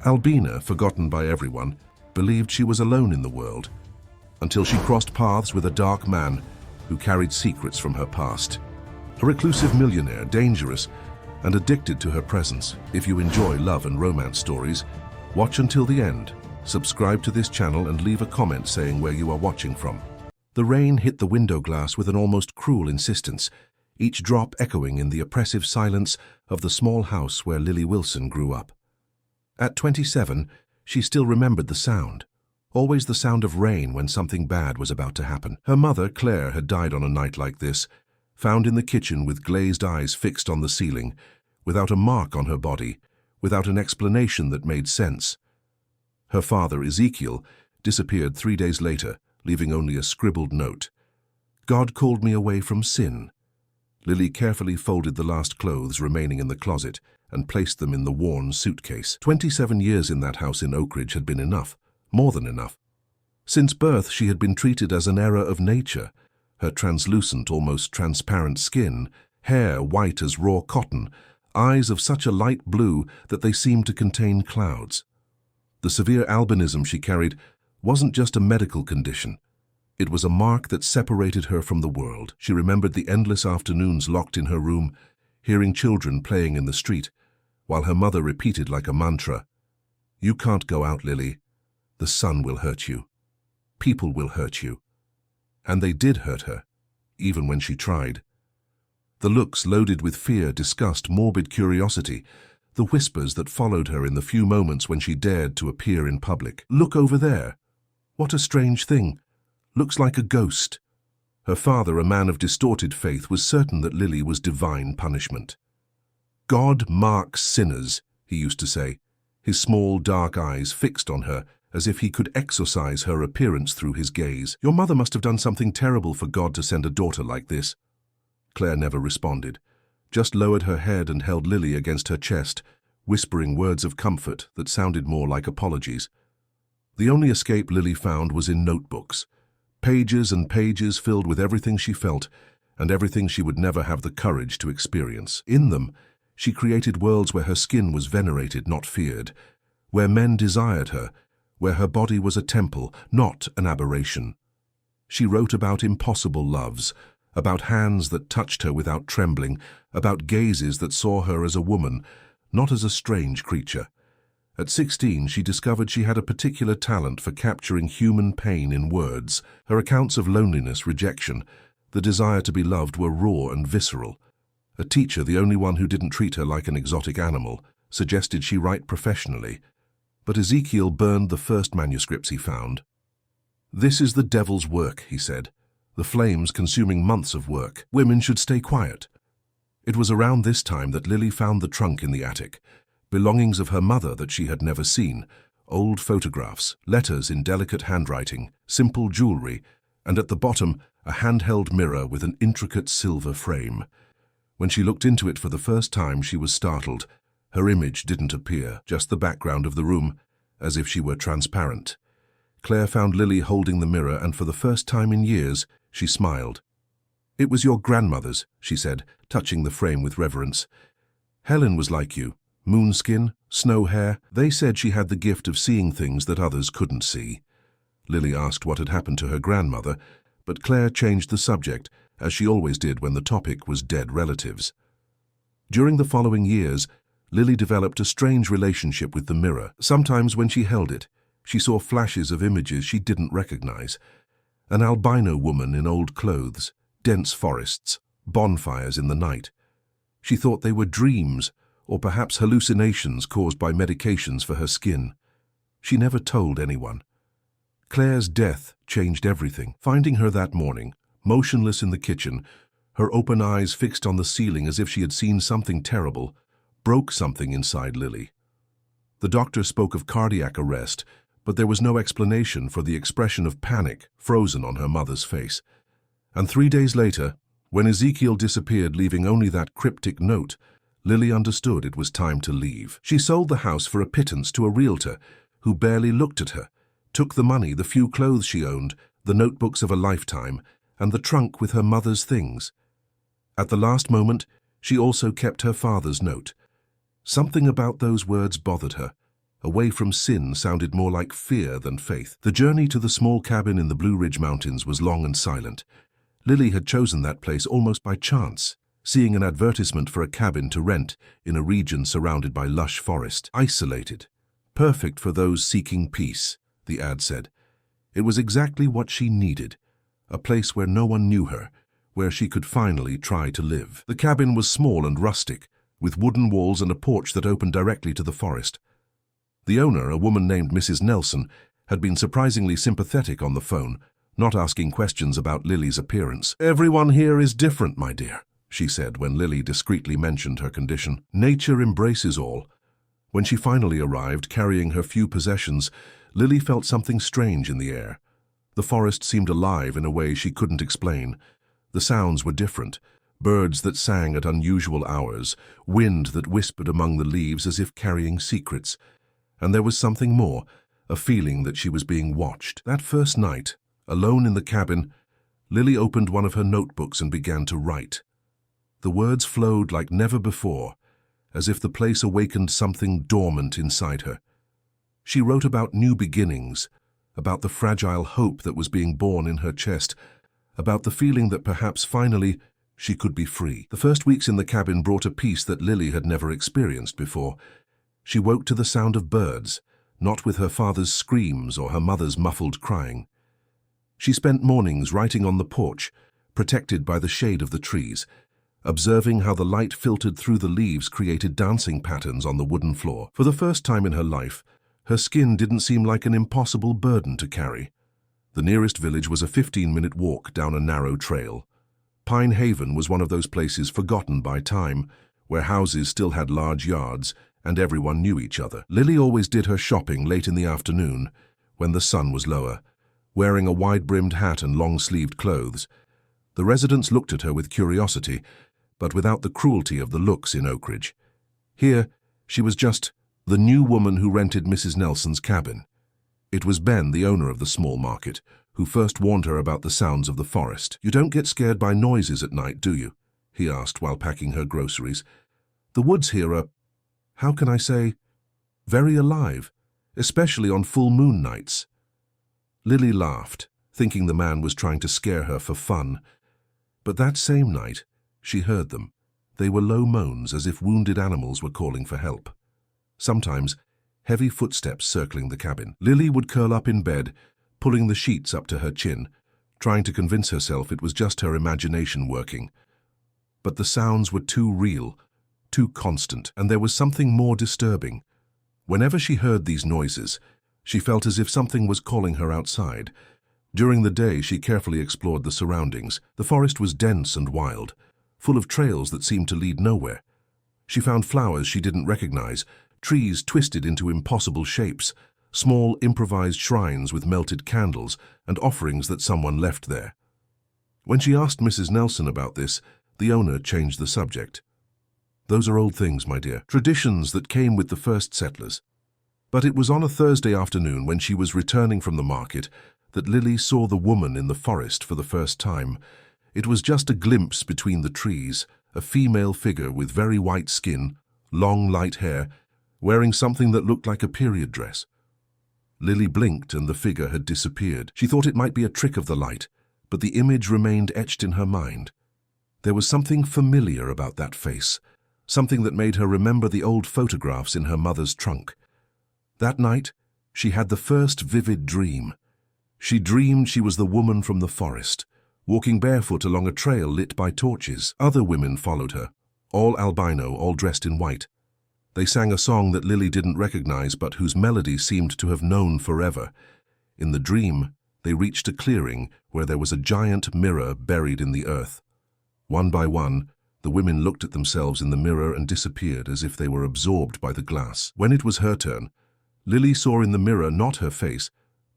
Albina, forgotten by everyone, believed she was alone in the world, until she crossed paths with a dark man who carried secrets from her past. A reclusive millionaire, dangerous and addicted to her presence. If you enjoy love and romance stories, watch until the end. Subscribe to this channel and leave a comment saying where you are watching from. The rain hit the window glass with an almost cruel insistence, each drop echoing in the oppressive silence of the small house where Lily Wilson grew up. At 27, she still remembered the sound, always the sound of rain when something bad was about to happen. Her mother, Claire, had died on a night like this, found in the kitchen with glazed eyes fixed on the ceiling, without a mark on her body, without an explanation that made sense. Her father, Ezekiel, disappeared 3 days later, leaving only a scribbled note. God called me away from sin. Lily carefully folded the last clothes remaining in the closet and placed them in the worn suitcase. 27 years in that house in Oak Ridge had been enough, more than enough. Since birth, she had been treated as an error of nature. Her translucent, almost transparent skin, hair white as raw cotton, eyes of such a light blue that they seemed to contain clouds. The severe albinism she carried wasn't just a medical condition. It was a mark that separated her from the world. She remembered the endless afternoons locked in her room, hearing children playing in the street, while her mother repeated like a mantra, "You can't go out, Lily. The sun will hurt you. People will hurt you." And they did hurt her, even when she tried. The looks loaded with fear, disgust, morbid curiosity, the whispers that followed her in the few moments when she dared to appear in public. "Look over there. What a strange thing. Looks like a ghost." Her father, a man of distorted faith, was certain that Lily was divine punishment. "God marks sinners," he used to say, his small dark eyes fixed on her as if he could exorcise her appearance through his gaze. "Your mother must have done something terrible for God to send a daughter like this." Claire never responded, just lowered her head and held Lily against her chest, whispering words of comfort that sounded more like apologies. The only escape Lily found was in notebooks, pages and pages filled with everything she felt and everything she would never have the courage to experience. In them, she created worlds where her skin was venerated, not feared, where men desired her, where her body was a temple, not an aberration. She wrote about impossible loves, about hands that touched her without trembling, about gazes that saw her as a woman, not as a strange creature. At 16, she discovered she had a particular talent for capturing human pain in words. Her accounts of loneliness, rejection, the desire to be loved were raw and visceral. A teacher, the only one who didn't treat her like an exotic animal, suggested she write professionally. But Ezekiel burned the first manuscripts he found. "This is the devil's work," he said, "the flames consuming months of work. Women should stay quiet." It was around this time that Lily found the trunk in the attic, belongings of her mother that she had never seen, old photographs, letters in delicate handwriting, simple jewelry, and at the bottom a handheld mirror with an intricate silver frame. When she looked into it for the first time, she was startled. Her image didn't appear, just the background of the room, as if she were transparent. Claire found Lily holding the mirror, and for the first time in years, she smiled. "It was your grandmother's," she said, touching the frame with reverence. "Helen was like you. Moon skin, snow hair. They said she had the gift of seeing things that others couldn't see." Lily asked what had happened to her grandmother, but Claire changed the subject, as she always did when the topic was dead relatives. During the following years, Lily developed a strange relationship with the mirror. Sometimes when she held it, she saw flashes of images she didn't recognize. An albino woman in old clothes, dense forests, bonfires in the night. She thought they were dreams, or perhaps hallucinations caused by medications for her skin. She never told anyone. Claire's death changed everything. Finding her that morning, motionless in the kitchen, her open eyes fixed on the ceiling as if she had seen something terrible, broke something inside Lily. The doctor spoke of cardiac arrest, but there was no explanation for the expression of panic frozen on her mother's face. And 3 days later, when Ezekiel disappeared leaving only that cryptic note, Lily understood it was time to leave. She sold the house for a pittance to a realtor who barely looked at her, took the money, the few clothes she owned, the notebooks of a lifetime, and the trunk with her mother's things. At the last moment, she also kept her father's note. Something about those words bothered her, away from sin, sounded more like fear than faith. The journey to the small cabin in the Blue Ridge Mountains was long and silent. Lily had chosen that place almost by chance, seeing an advertisement for a cabin to rent in a region surrounded by lush forest. Isolated. Perfect for those seeking peace, the ad said. It was exactly what she needed, a place where no one knew her, where she could finally try to live. The cabin was small and rustic, with wooden walls and a porch that opened directly to the forest. The owner, a woman named Mrs. Nelson, had been surprisingly sympathetic on the phone, not asking questions about Lily's appearance. "Everyone here is different, my dear," she said when Lily discreetly mentioned her condition. "Nature embraces all." When she finally arrived, carrying her few possessions, Lily felt something strange in the air. The forest seemed alive in a way she couldn't explain. The sounds were different. Birds that sang at unusual hours, wind that whispered among the leaves as if carrying secrets. And there was something more, a feeling that she was being watched. That first night, alone in the cabin, Lily opened one of her notebooks and began to write. The words flowed like never before, as if the place awakened something dormant inside her. She wrote about new beginnings, about the fragile hope that was being born in her chest, about the feeling that perhaps finally she could be free. The first weeks in the cabin brought a peace that Lily had never experienced before. She woke to the sound of birds, not with her father's screams or her mother's muffled crying. She spent mornings writing on the porch, protected by the shade of the trees, observing how the light filtered through the leaves created dancing patterns on the wooden floor. For the first time in her life, her skin didn't seem like an impossible burden to carry. The nearest village was a 15-minute walk down a narrow trail. Pine Haven was one of those places forgotten by time, where houses still had large yards and everyone knew each other. Lily always did her shopping late in the afternoon, when the sun was lower, wearing a wide-brimmed hat and long-sleeved clothes. The residents looked at her with curiosity, but without the cruelty of the looks in Oak Ridge. Here, she was just the new woman who rented Mrs. Nelson's cabin. It was Ben, the owner of the small market, who first warned her about the sounds of the forest. "You don't get scared by noises at night, do you?" he asked while packing her groceries. "The woods here are, how can I say, very alive, especially on full moon nights." Lily laughed, thinking the man was trying to scare her for fun. But that same night, she heard them. They were low moans, as if wounded animals were calling for help. Sometimes, heavy footsteps circling the cabin. Lily would curl up in bed, pulling the sheets up to her chin, trying to convince herself it was just her imagination working. But the sounds were too real, too constant, and there was something more disturbing. Whenever she heard these noises, she felt as if something was calling her outside. During the day, she carefully explored the surroundings. The forest was dense and wild, full of trails that seemed to lead nowhere. She found flowers she didn't recognize, trees twisted into impossible shapes, small improvised shrines with melted candles and offerings that someone left there. When she asked Mrs. Nelson about this, the owner changed the subject. "Those are old things, my dear, traditions that came with the first settlers." But it was on a Thursday afternoon when she was returning from the market that Lily saw the woman in the forest for the first time. It was just a glimpse between the trees, a female figure with very white skin, long light hair, wearing something that looked like a period dress. Lily blinked and the figure had disappeared. She thought it might be a trick of the light, but the image remained etched in her mind. There was something familiar about that face, something that made her remember the old photographs in her mother's trunk. That night, she had the first vivid dream. She dreamed she was the woman from the forest, walking barefoot along a trail lit by torches. Other women followed her, all albino, all dressed in white. They sang a song that Lily didn't recognize but whose melody seemed to have known forever. In the dream, they reached a clearing where there was a giant mirror buried in the earth. One by one, the women looked at themselves in the mirror and disappeared as if they were absorbed by the glass. When it was her turn, Lily saw in the mirror not her face,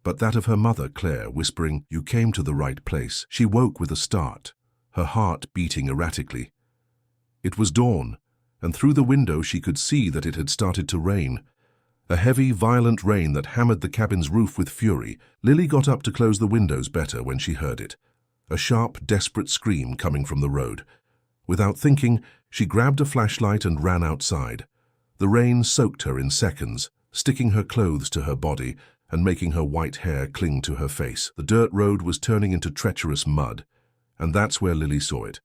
but that of her mother, Claire, whispering, "You came to the right place." She woke with a start, her heart beating erratically. It was dawn, and through the window she could see that it had started to rain. A heavy, violent rain that hammered the cabin's roof with fury. Lily got up to close the windows better when she heard it. A sharp, desperate scream coming from the road. Without thinking, she grabbed a flashlight and ran outside. The rain soaked her in seconds, sticking her clothes to her body and making her white hair cling to her face. The dirt road was turning into treacherous mud, and that's where Lily saw it.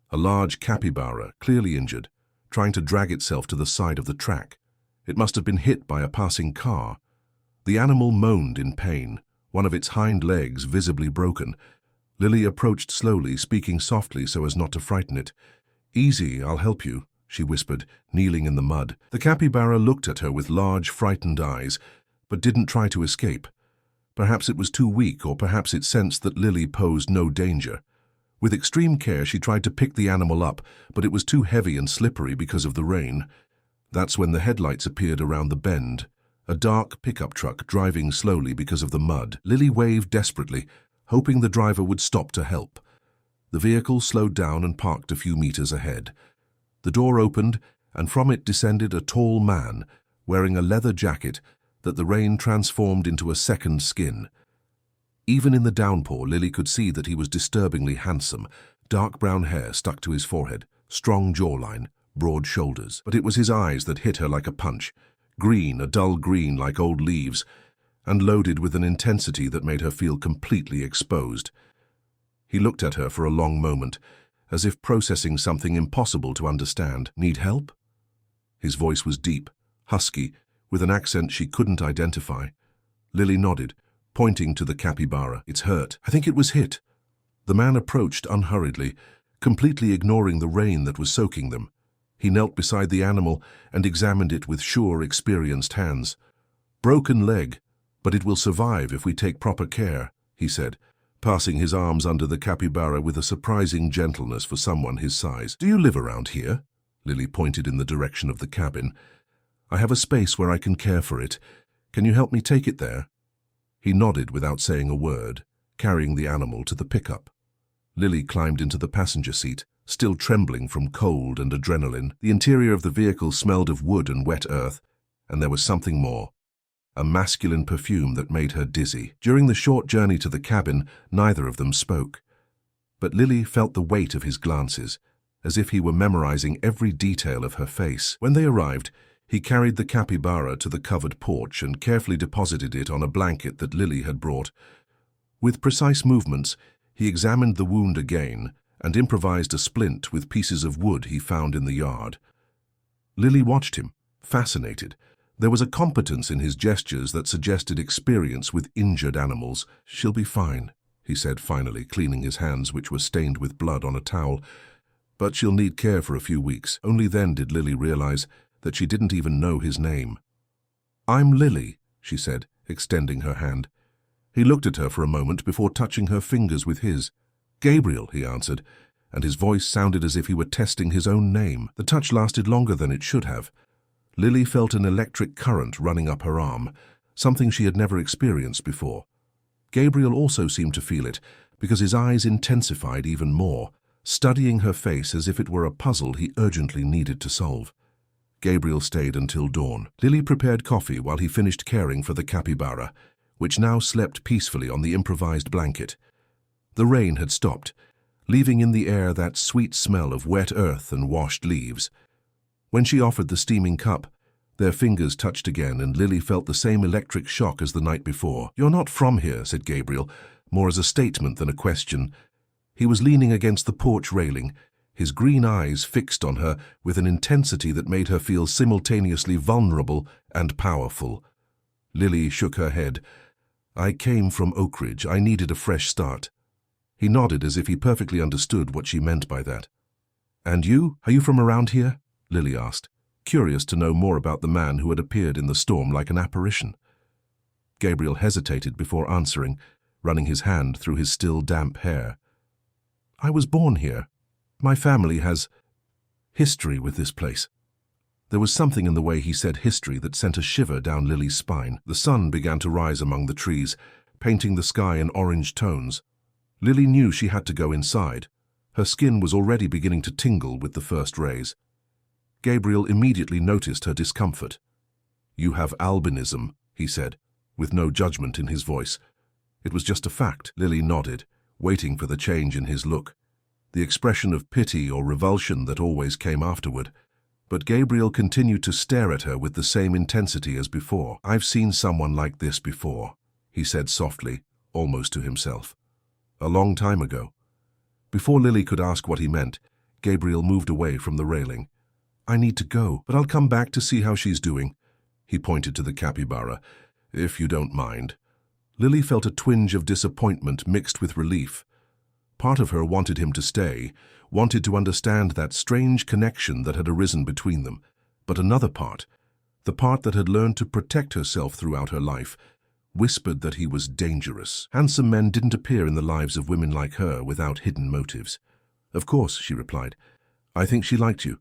A large capybara, clearly injured, trying to drag itself to the side of the track. It must have been hit by a passing car. The animal moaned in pain, one of its hind legs visibly broken. Lily approached slowly, speaking softly so as not to frighten it. "Easy, I'll help you," she whispered, kneeling in the mud. The capybara looked at her with large, frightened eyes, but didn't try to escape. Perhaps it was too weak, or perhaps it sensed that Lily posed no danger. With extreme care, she tried to pick the animal up, but it was too heavy and slippery because of the rain. That's when the headlights appeared around the bend, a dark pickup truck driving slowly because of the mud. Lily waved desperately, hoping the driver would stop to help. The vehicle slowed down and parked a few meters ahead. The door opened, and from it descended a tall man, wearing a leather jacket that the rain transformed into a second skin. Even in the downpour, Lily could see that he was disturbingly handsome. Dark brown hair stuck to his forehead, strong jawline, broad shoulders. But it was his eyes that hit her like a punch, green, a dull green like old leaves, and loaded with an intensity that made her feel completely exposed. He looked at her for a long moment, as if processing something impossible to understand. "Need help?" His voice was deep, husky, with an accent she couldn't identify. Lily nodded, pointing to the capybara. "It's hurt. I think it was hit." The man approached unhurriedly, completely ignoring the rain that was soaking them. He knelt beside the animal and examined it with sure, experienced hands. "Broken leg, but it will survive if we take proper care," he said, passing his arms under the capybara with a surprising gentleness for someone his size. "Do you live around here?" Lily pointed in the direction of the cabin. "I have a space where I can care for it. Can you help me take it there?" He nodded without saying a word, carrying the animal to the pickup. Lily climbed into the passenger seat, still trembling from cold and adrenaline. The interior of the vehicle smelled of wood and wet earth, and there was something more, a masculine perfume that made her dizzy. During the short journey to the cabin, neither of them spoke. But Lily felt the weight of his glances, as if he were memorizing every detail of her face. When they arrived, he carried the capybara to the covered porch and carefully deposited it on a blanket that Lily had brought. With precise movements, he examined the wound again and improvised a splint with pieces of wood he found in the yard. Lily watched him, fascinated. There was a competence in his gestures that suggested experience with injured animals. "She'll be fine," he said finally, cleaning his hands, which were stained with blood, on a towel. "But she'll need care for a few weeks." Only then did Lily realize that she didn't even know his name. "I'm Lily," she said, extending her hand. He looked at her for a moment before touching her fingers with his. "Gabriel," he answered, and his voice sounded as if he were testing his own name. The touch lasted longer than it should have. Lily felt an electric current running up her arm, something she had never experienced before. Gabriel also seemed to feel it, because his eyes intensified even more, studying her face as if it were a puzzle he urgently needed to solve. Gabriel stayed until dawn. Lily prepared coffee while he finished caring for the capybara, which now slept peacefully on the improvised blanket. The rain had stopped, leaving in the air that sweet smell of wet earth and washed leaves. When she offered the steaming cup, their fingers touched again, and Lily felt the same electric shock as the night before. "You're not from here," said Gabriel, more as a statement than a question. He was leaning against the porch railing, his green eyes fixed on her with an intensity that made her feel simultaneously vulnerable and powerful. Lily shook her head. "I came from Oak Ridge. I needed a fresh start." He nodded as if he perfectly understood what she meant by that. "And you? Are you from around here?" Lily asked, curious to know more about the man who had appeared in the storm like an apparition. Gabriel hesitated before answering, running his hand through his still damp hair. "I was born here. My family has history with this place." There was something in the way he said history that sent a shiver down Lily's spine. The sun began to rise among the trees, painting the sky in orange tones. Lily knew she had to go inside. Her skin was already beginning to tingle with the first rays. Gabriel immediately noticed her discomfort. "You have albinism," he said, with no judgment in his voice. It was just a fact. Lily nodded, waiting for the change in his look, the expression of pity or revulsion that always came afterward. But Gabriel continued to stare at her with the same intensity as before. "I've seen someone like this before," he said softly, almost to himself. "A long time ago." Before Lily could ask what he meant, Gabriel moved away from the railing. "I need to go, but I'll come back to see how she's doing." He pointed to the capybara. "If you don't mind." Lily felt a twinge of disappointment mixed with relief. Part of her wanted him to stay, wanted to understand that strange connection that had arisen between them. But another part, the part that had learned to protect herself throughout her life, whispered that he was dangerous. Handsome men didn't appear in the lives of women like her without hidden motives. "Of course," she replied. "I think she liked you."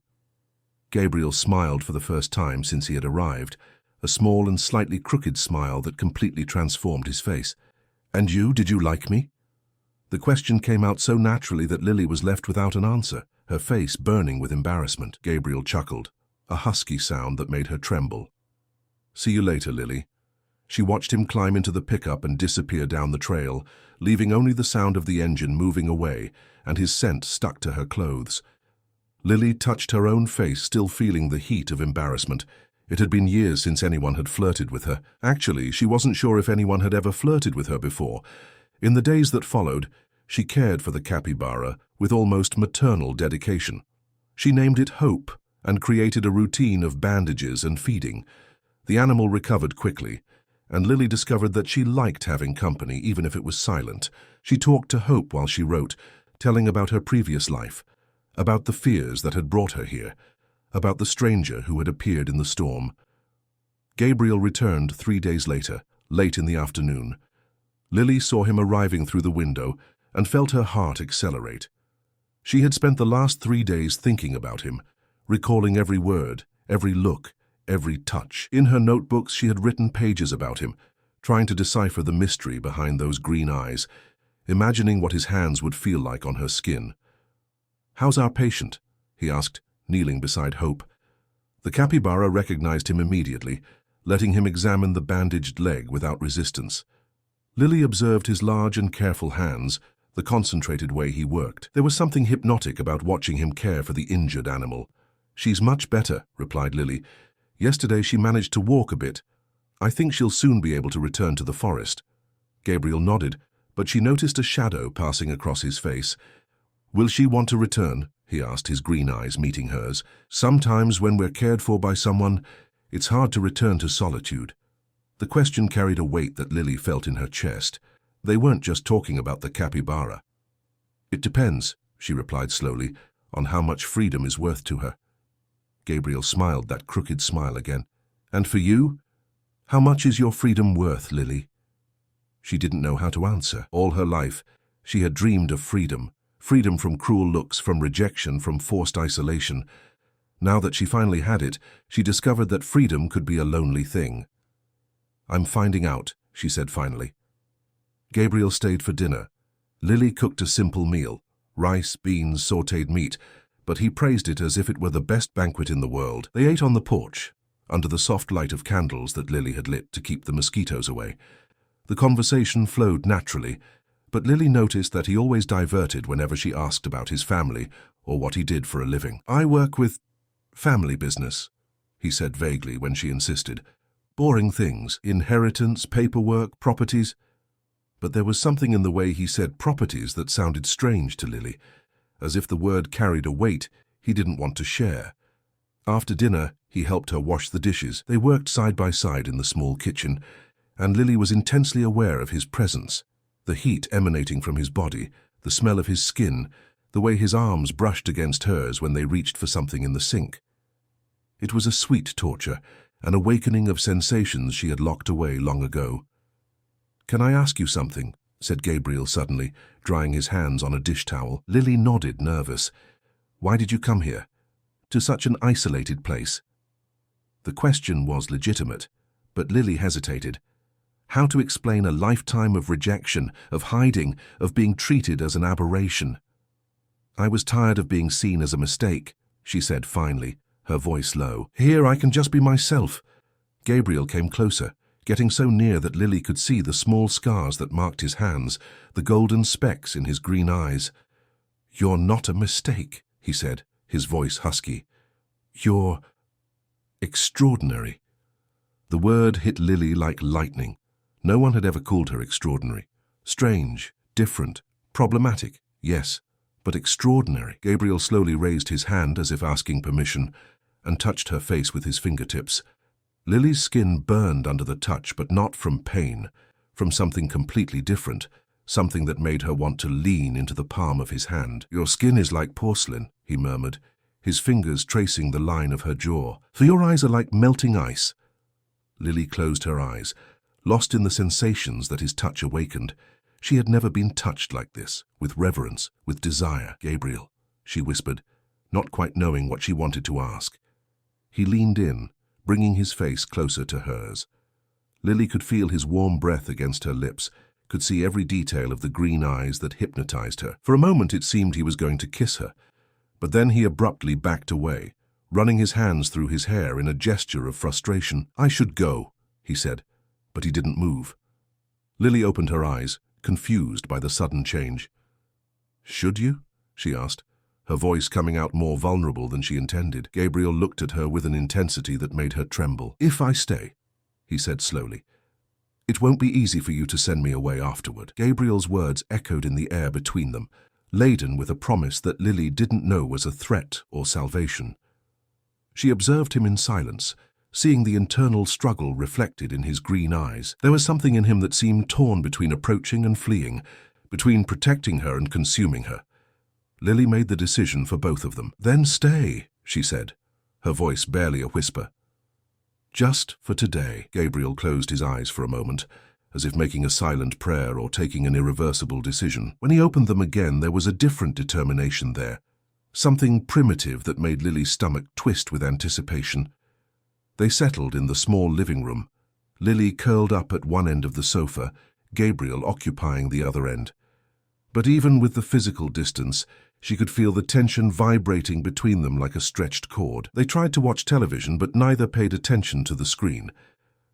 Gabriel smiled for the first time since he had arrived, a small and slightly crooked smile that completely transformed his face. "And you, did you like me?" The question came out so naturally that Lily was left without an answer, her face burning with embarrassment. Gabriel chuckled, a husky sound that made her tremble. "See you later, Lily." She watched him climb into the pickup and disappear down the trail, leaving only the sound of the engine moving away and his scent stuck to her clothes. Lily touched her own face, still feeling the heat of embarrassment. It had been years since anyone had flirted with her. Actually, she wasn't sure if anyone had ever flirted with her before. In the days that followed, she cared for the capybara with almost maternal dedication. She named it Hope and created a routine of bandages and feeding. The animal recovered quickly, and Lily discovered that she liked having company, even if it was silent. She talked to Hope while she wrote, telling about her previous life, about the fears that had brought her here, about the stranger who had appeared in the storm. Gabriel returned 3 days later, late in the afternoon. Lily saw him arriving through the window and felt her heart accelerate. She had spent the last 3 days thinking about him, recalling every word, every look, every touch. In her notebooks, she had written pages about him, trying to decipher the mystery behind those green eyes, imagining what his hands would feel like on her skin. "How's our patient?" he asked, kneeling beside Hope. The capybara recognized him immediately, letting him examine the bandaged leg without resistance. Lily observed his large and careful hands, the concentrated way he worked. There was something hypnotic about watching him care for the injured animal. "She's much better," replied Lily. "Yesterday she managed to walk a bit. I think she'll soon be able to return to the forest." Gabriel nodded, but she noticed a shadow passing across his face. "Will she want to return?" he asked, his green eyes meeting hers. "Sometimes when we're cared for by someone, it's hard to return to solitude." The question carried a weight that Lily felt in her chest. They weren't just talking about the capybara. "It depends," she replied slowly, "on how much freedom is worth to her." Gabriel smiled that crooked smile again. "And for you? How much is your freedom worth, Lily?" She didn't know how to answer. All her life, she had dreamed of freedom. Freedom from cruel looks, from rejection, from forced isolation. Now that she finally had it, she discovered that freedom could be a lonely thing. "I'm finding out," she said finally. Gabriel stayed for dinner. Lily cooked a simple meal, rice, beans, sautéed meat, but he praised it as if it were the best banquet in the world. They ate on the porch, under the soft light of candles that Lily had lit to keep the mosquitoes away. The conversation flowed naturally, but Lily noticed that he always diverted whenever she asked about his family or what he did for a living. "I work with family business," he said vaguely when she insisted. "Boring things, inheritance, paperwork, properties." But there was something in the way he said properties that sounded strange to Lily, as if the word carried a weight he didn't want to share. After dinner, he helped her wash the dishes. They worked side by side in the small kitchen, and Lily was intensely aware of his presence. The heat emanating from his body, the smell of his skin, the way his arms brushed against hers when they reached for something in the sink. It was a sweet torture, an awakening of sensations she had locked away long ago. "Can I ask you something?" said Gabriel suddenly, drying his hands on a dish towel. Lily nodded, nervous. "Why did you come here? To such an isolated place?" The question was legitimate, but Lily hesitated. How to explain a lifetime of rejection, of hiding, of being treated as an aberration? "I was tired of being seen as a mistake," she said finally, her voice low. "Here I can just be myself." Gabriel came closer, getting so near that Lily could see the small scars that marked his hands, the golden specks in his green eyes. "You're not a mistake," he said, his voice husky. "You're extraordinary." The word hit Lily like lightning. No one had ever called her extraordinary. Strange, different, problematic, yes, but extraordinary. Gabriel slowly raised his hand as if asking permission and touched her face with his fingertips. Lily's skin burned under the touch, but not from pain, from something completely different, something that made her want to lean into the palm of his hand. "Your skin is like porcelain," he murmured, his fingers tracing the line of her jaw. "For your eyes are like melting ice." Lily closed her eyes, lost in the sensations that his touch awakened. She had never been touched like this, with reverence, with desire. "Gabriel," she whispered, not quite knowing what she wanted to ask. He leaned in, bringing his face closer to hers. Lily could feel his warm breath against her lips, could see every detail of the green eyes that hypnotized her. For a moment it seemed he was going to kiss her, but then he abruptly backed away, running his hands through his hair in a gesture of frustration. "I should go," he said, but he didn't move. Lily opened her eyes, confused by the sudden change. "Should you?" she asked, her voice coming out more vulnerable than she intended. Gabriel looked at her with an intensity that made her tremble. "If I stay," he said slowly, "it won't be easy for you to send me away afterward." Gabriel's words echoed in the air between them, laden with a promise that Lily didn't know was a threat or salvation. She observed him in silence, seeing the internal struggle reflected in his green eyes. There was something in him that seemed torn between approaching and fleeing, between protecting her and consuming her. Lily made the decision for both of them. "Then stay," she said, her voice barely a whisper. "Just for today." Gabriel closed his eyes for a moment, as if making a silent prayer or taking an irreversible decision. When he opened them again, there was a different determination there, something primitive that made Lily's stomach twist with anticipation. They settled in the small living room, Lily curled up at one end of the sofa, Gabriel occupying the other end. But even with the physical distance, she could feel the tension vibrating between them like a stretched cord. They tried to watch television, but neither paid attention to the screen.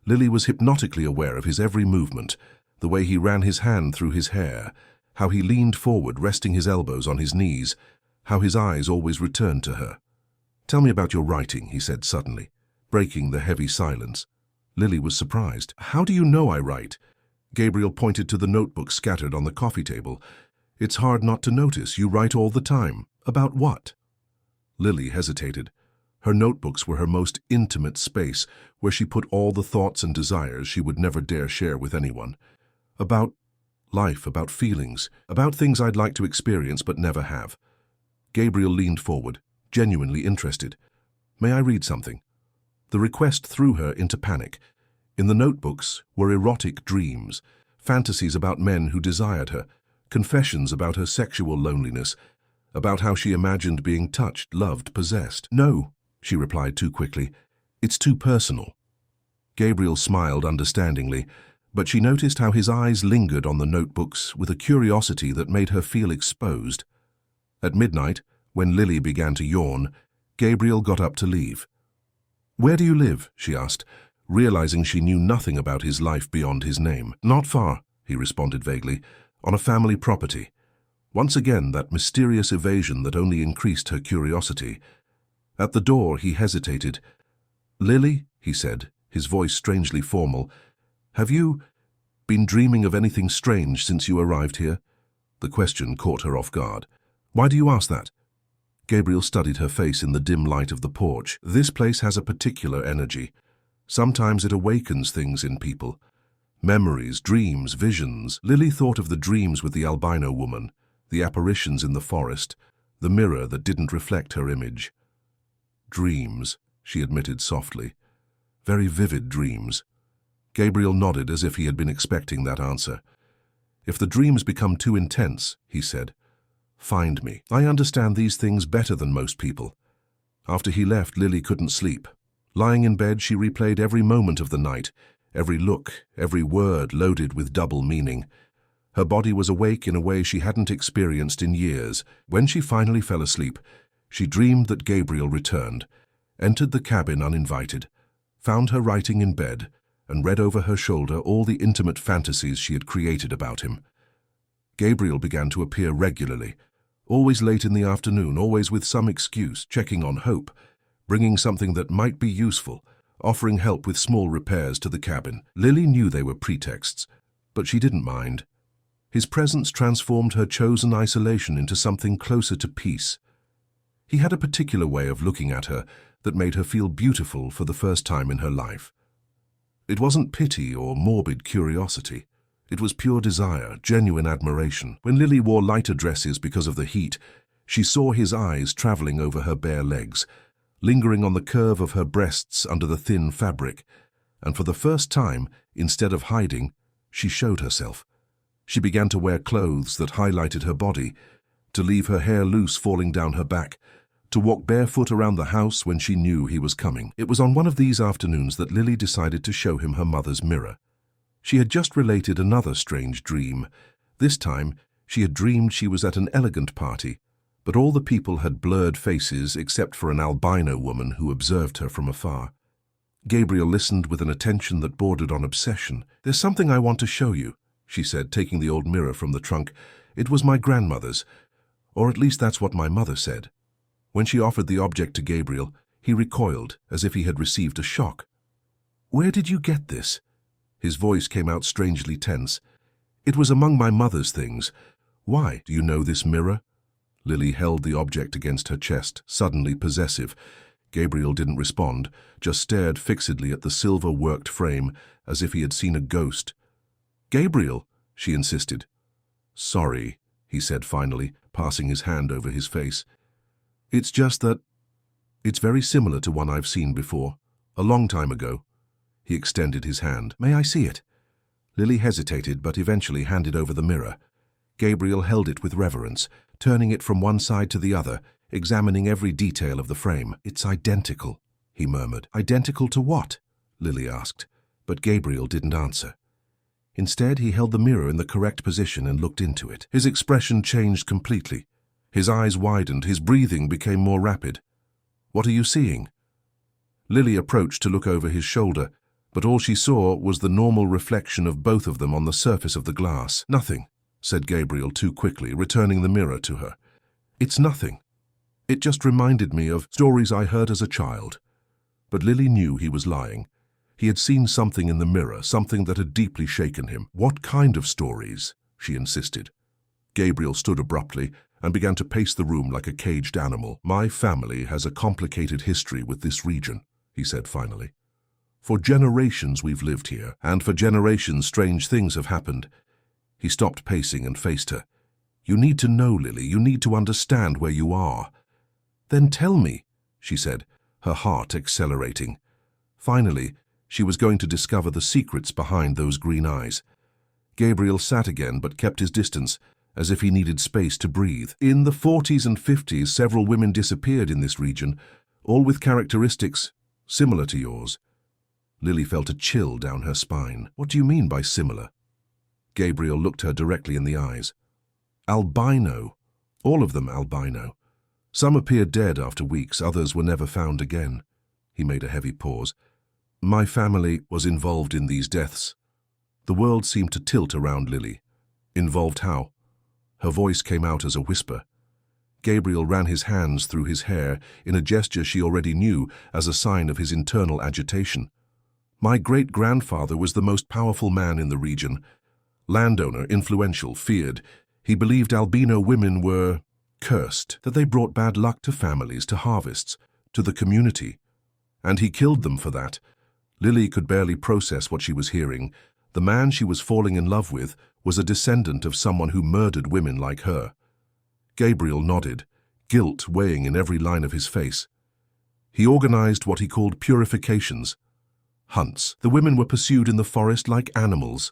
Lily was hypnotically aware of his every movement, the way he ran his hand through his hair, how he leaned forward, resting his elbows on his knees, how his eyes always returned to her. "Tell me about your writing," he said suddenly, breaking the heavy silence. Lily was surprised. "How do you know I write?" Gabriel pointed to the notebook scattered on the coffee table. "It's hard not to notice. You write all the time. About what?" Lily hesitated. Her notebooks were her most intimate space, where she put all the thoughts and desires she would never dare share with anyone. "About life, about feelings, about things I'd like to experience but never have." Gabriel leaned forward, genuinely interested. "May I read something?" The request threw her into panic. In the notebooks were erotic dreams, fantasies about men who desired her, confessions about her sexual loneliness, about how she imagined being touched, loved, possessed. "No," she replied too quickly. "It's too personal." Gabriel smiled understandingly, but she noticed how his eyes lingered on the notebooks with a curiosity that made her feel exposed. At midnight, when Lily began to yawn, Gabriel got up to leave. "Where do you live?" she asked, realizing she knew nothing about his life beyond his name. "Not far," he responded vaguely, "on a family property." Once again, that mysterious evasion that only increased her curiosity. At the door, he hesitated. "Lily," he said, his voice strangely formal, "have you been dreaming of anything strange since you arrived here?" The question caught her off guard. "Why do you ask that?" Gabriel studied her face in the dim light of the porch. "This place has a particular energy. Sometimes it awakens things in people. Memories, dreams, visions." Lily thought of the dreams with the albino woman, the apparitions in the forest, the mirror that didn't reflect her image. "Dreams," she admitted softly. "Very vivid dreams." Gabriel nodded as if he had been expecting that answer. "If the dreams become too intense," he said, "find me. I understand these things better than most people." After he left, Lily couldn't sleep. Lying in bed, she replayed every moment of the night, every look, every word loaded with double meaning. Her body was awake in a way she hadn't experienced in years. When she finally fell asleep, she dreamed that Gabriel returned, entered the cabin uninvited, found her writing in bed, and read over her shoulder all the intimate fantasies she had created about him. Gabriel began to appear regularly, always late in the afternoon, always with some excuse, checking on Hope, bringing something that might be useful, offering help with small repairs to the cabin. Lily knew they were pretexts, but she didn't mind. His presence transformed her chosen isolation into something closer to peace. He had a particular way of looking at her that made her feel beautiful for the first time in her life. It wasn't pity or morbid curiosity. It was pure desire, genuine admiration. When Lily wore lighter dresses because of the heat, she saw his eyes traveling over her bare legs, lingering on the curve of her breasts under the thin fabric, and for the first time, instead of hiding, she showed herself. She began to wear clothes that highlighted her body, to leave her hair loose falling down her back, to walk barefoot around the house when she knew he was coming. It was on one of these afternoons that Lily decided to show him her mother's mirror. She had just related another strange dream. This time, she had dreamed she was at an elegant party, but all the people had blurred faces except for an albino woman who observed her from afar. Gabriel listened with an attention that bordered on obsession. "There's something I want to show you," she said, taking the old mirror from the trunk. "It was my grandmother's, or at least that's what my mother said." When she offered the object to Gabriel, he recoiled as if he had received a shock. "Where did you get this?" His voice came out strangely tense. "It was among my mother's things. Why? Do you know this mirror?" Lily held the object against her chest, suddenly possessive. Gabriel didn't respond, just stared fixedly at the silver-worked frame as if he had seen a ghost. "Gabriel," she insisted. "Sorry," he said finally, passing his hand over his face. "It's just that it's very similar to one I've seen before, a long time ago." He extended his hand. "May I see it?" Lily hesitated, but eventually handed over the mirror. Gabriel held it with reverence, turning it from one side to the other, examining every detail of the frame. "It's identical," he murmured. "Identical to what?" Lily asked, but Gabriel didn't answer. Instead, he held the mirror in the correct position and looked into it. His expression changed completely. His eyes widened, his breathing became more rapid. "What are you seeing?" Lily approached to look over his shoulder, but all she saw was the normal reflection of both of them on the surface of the glass. "Nothing," said Gabriel too quickly, returning the mirror to her. "It's nothing. It just reminded me of stories I heard as a child." But Lily knew he was lying. He had seen something in the mirror, something that had deeply shaken him. "What kind of stories?" she insisted. Gabriel stood abruptly and began to pace the room like a caged animal. "My family has a complicated history with this region," he said finally. "For generations we've lived here, and for generations strange things have happened." He stopped pacing and faced her. "You need to know, Lily. You need to understand where you are." "Then tell me," she said, her heart accelerating. Finally, she was going to discover the secrets behind those green eyes. Gabriel sat again but kept his distance, as if he needed space to breathe. "In the 40s and 50s, several women disappeared in this region, all with characteristics similar to yours." Lily felt a chill down her spine. "What do you mean by similar?" Gabriel looked her directly in the eyes. "Albino. All of them albino. Some appeared dead after weeks, others were never found again." He made a heavy pause. "My family was involved in these deaths." The world seemed to tilt around Lily. "Involved how?" Her voice came out as a whisper. Gabriel ran his hands through his hair in a gesture she already knew as a sign of his internal agitation. "My great-grandfather was the most powerful man in the region. Landowner, influential, feared. He believed albino women were cursed, that they brought bad luck to families, to harvests, to the community. And he killed them for that." Lily could barely process what she was hearing. The man she was falling in love with was a descendant of someone who murdered women like her. Gabriel nodded, guilt weighing in every line of his face. He organized what he called purifications. Hunts. The women were pursued in the forest like animals.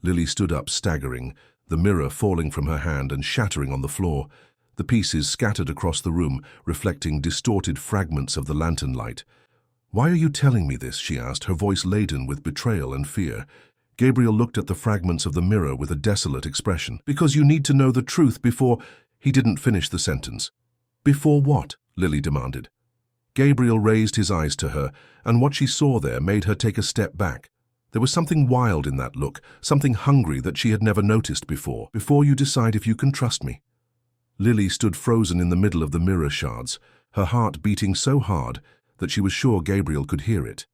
Lily stood up, staggering, the mirror falling from her hand and shattering on the floor. The pieces scattered across the room, reflecting distorted fragments of the lantern light. "Why are you telling me this?" she asked, her voice laden with betrayal and fear. Gabriel looked at the fragments of the mirror with a desolate expression. "Because you need to know the truth before—" He didn't finish the sentence. "Before what?" Lily demanded. Gabriel raised his eyes to her, and what she saw there made her take a step back. There was something wild in that look, something hungry that she had never noticed before. "Before you decide if you can trust me." Lily stood frozen in the middle of the mirror shards, her heart beating so hard that she was sure Gabriel could hear it.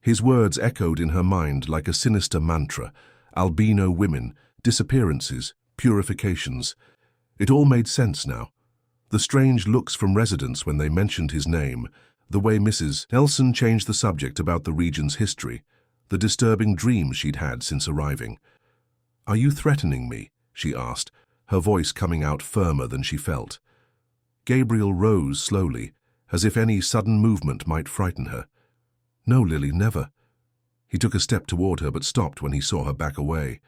His words echoed in her mind like a sinister mantra: albino women, disappearances, purifications. It all made sense now. The strange looks from residents when they mentioned his name, the way Mrs. Nelson changed the subject about the region's history, the disturbing dreams she'd had since arriving. "Are you threatening me?" she asked, her voice coming out firmer than she felt. Gabriel rose slowly, as if any sudden movement might frighten her. "No, Lily, never." He took a step toward her but stopped when he saw her back away.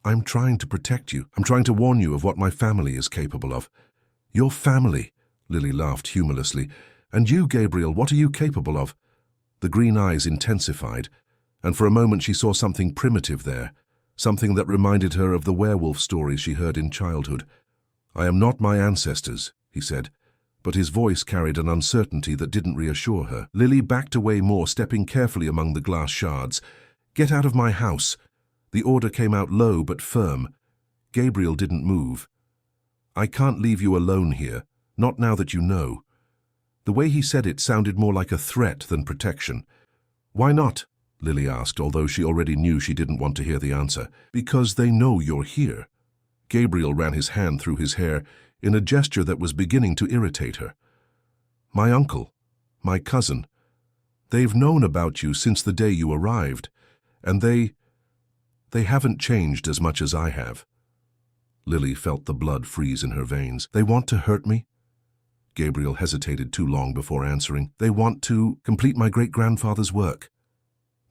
"I'm trying to protect you. I'm trying to warn you of what my family is capable of." "Your family?" Lily laughed humorlessly. "And you, Gabriel, what are you capable of?" The green eyes intensified, and for a moment she saw something primitive there, something that reminded her of the werewolf stories she heard in childhood. "I am not my ancestors," he said, but his voice carried an uncertainty that didn't reassure her. Lily backed away more, stepping carefully among the glass shards. "Get out of my house." The order came out low but firm. Gabriel didn't move. "I can't leave you alone here, not now that you know." The way he said it sounded more like a threat than protection. "Why not?" Lily asked, although she already knew she didn't want to hear the answer. "Because they know you're here." Gabriel ran his hand through his hair in a gesture that was beginning to irritate her. "My uncle, my cousin, they've known about you since the day you arrived, and they haven't changed as much as I have." Lily felt the blood freeze in her veins. "They want to hurt me?" Gabriel hesitated too long before answering. "They want to complete my great-grandfather's work."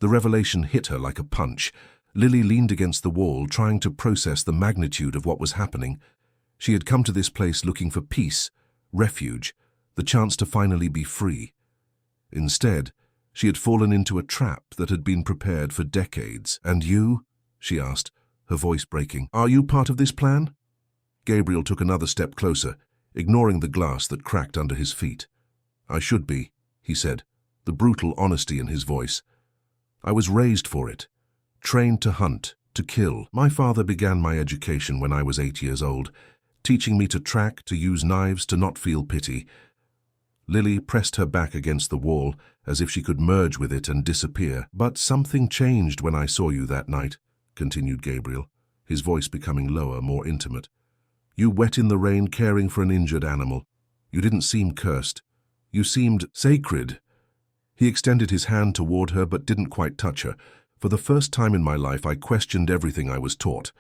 The revelation hit her like a punch. Lily leaned against the wall, trying to process the magnitude of what was happening. She had come to this place looking for peace, refuge, the chance to finally be free. Instead, she had fallen into a trap that had been prepared for decades. "And you?" she asked, her voice breaking. "Are you part of this plan?" Gabriel took another step closer, ignoring the glass that cracked under his feet. "I should be," he said, the brutal honesty in his voice. "I was raised for it, trained to hunt, to kill. My father began my education when I was 8 years old, teaching me to track, to use knives, to not feel pity." Lily pressed her back against the wall as if she could merge with it and disappear. "But something changed when I saw you that night," continued Gabriel, his voice becoming lower, more intimate. "You wet in the rain caring for an injured animal. You didn't seem cursed. You seemed sacred." He extended his hand toward her but didn't quite touch her. "For the first time in my life, I questioned everything I was taught."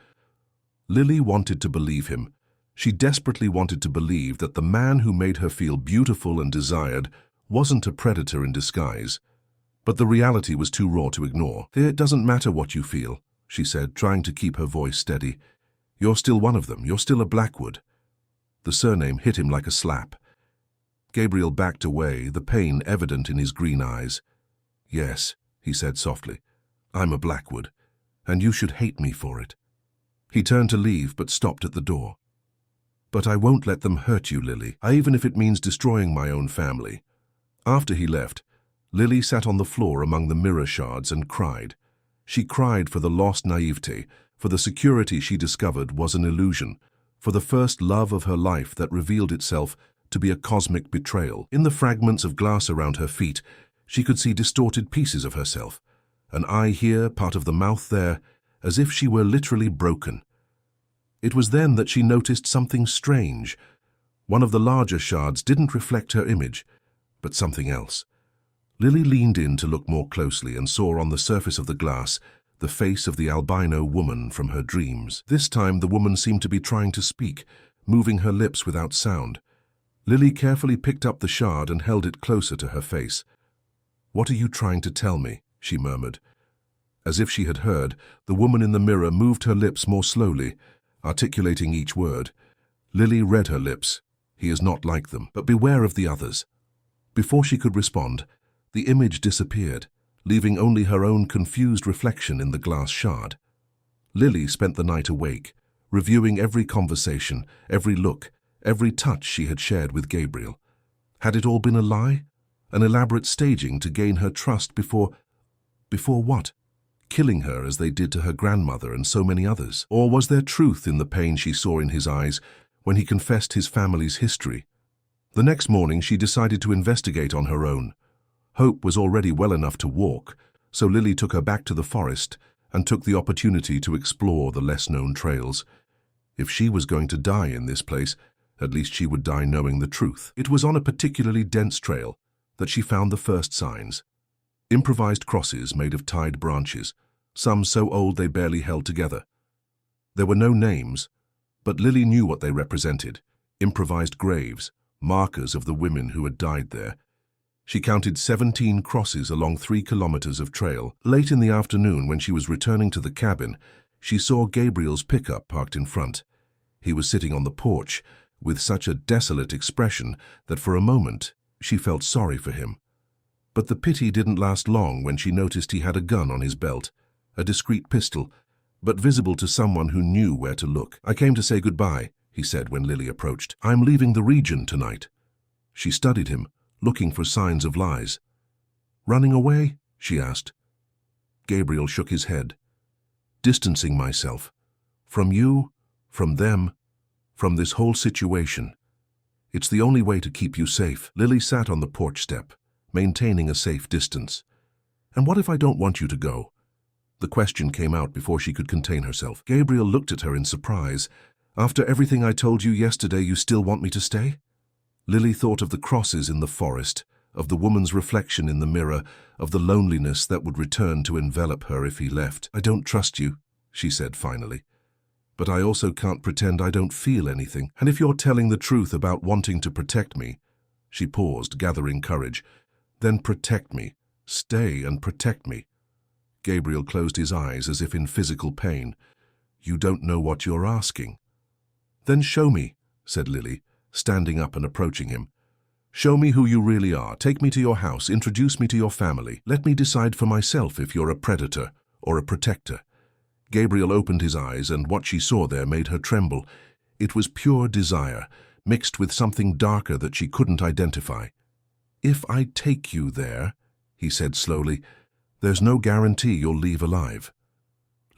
Lily wanted to believe him. She desperately wanted to believe that the man who made her feel beautiful and desired wasn't a predator in disguise. But the reality was too raw to ignore. "It doesn't matter what you feel," she said, trying to keep her voice steady. "You're still one of them. You're still a Blackwood." The surname hit him like a slap. Gabriel backed away, the pain evident in his green eyes. "Yes," he said softly, "I'm a Blackwood, and you should hate me for it." He turned to leave but stopped at the door. "But I won't let them hurt you, Lily, even if it means destroying my own family." After he left, Lily sat on the floor among the mirror shards and cried. She cried for the lost naivete, for the security she discovered was an illusion, for the first love of her life that revealed itself to be a cosmic betrayal. In the fragments of glass around her feet, she could see distorted pieces of herself, an eye here, part of the mouth there, as if she were literally broken. It was then that she noticed something strange. One of the larger shards didn't reflect her image, but something else. Lily leaned in to look more closely and saw on the surface of the glass the face of the albino woman from her dreams. This time the woman seemed to be trying to speak, moving her lips without sound. Lily carefully picked up the shard and held it closer to her face. "What are you trying to tell me?" she murmured. As if she had heard, the woman in the mirror moved her lips more slowly, articulating each word. Lily read her lips. "He is not like them, but beware of the others." Before she could respond, the image disappeared, leaving only her own confused reflection in the glass shard. Lily spent the night awake, reviewing every conversation, every look, every touch she had shared with Gabriel. Had it all been a lie? An elaborate staging to gain her trust before what? Killing her as they did to her grandmother and so many others? Or was there truth in the pain she saw in his eyes when he confessed his family's history? The next morning she decided to investigate on her own. Hope was already well enough to walk, so Lily took her back to the forest and took the opportunity to explore the less-known trails. If she was going to die in this place, at least she would die knowing the truth. It was on a particularly dense trail that she found the first signs. Improvised crosses made of tied branches, some so old they barely held together. There were no names, but Lily knew what they represented: improvised graves, markers of the women who had died there. She counted 17 crosses along 3 kilometers of trail. Late in the afternoon, when she was returning to the cabin, she saw Gabriel's pickup parked in front. He was sitting on the porch with such a desolate expression that for a moment she felt sorry for him. But the pity didn't last long when she noticed he had a gun on his belt, a discreet pistol, but visible to someone who knew where to look. "I came to say goodbye," he said when Lily approached. "I'm leaving the region tonight." She studied him, looking for signs of lies. "Running away?" she asked. Gabriel shook his head. "Distancing myself. From you, from them, from this whole situation. It's the only way to keep you safe." Lily sat on the porch step, maintaining a safe distance. "And what if I don't want you to go?" The question came out before she could contain herself. Gabriel looked at her in surprise. "After everything I told you yesterday, you still want me to stay?" Lily thought of the crosses in the forest, of the woman's reflection in the mirror, of the loneliness that would return to envelop her if he left. "I don't trust you," she said finally. "But I also can't pretend I don't feel anything. And if you're telling the truth about wanting to protect me—" She paused, gathering courage. "Then protect me. Stay and protect me." Gabriel closed his eyes as if in physical pain. "You don't know what you're asking." "Then show me," said Lily, standing up and approaching him. "Show me who you really are. Take me to your house. Introduce me to your family. Let me decide for myself if you're a predator or a protector." Gabriel opened his eyes, and what she saw there made her tremble. It was pure desire, mixed with something darker that she couldn't identify. "If I take you there," he said slowly, "there's no guarantee you'll leave alive."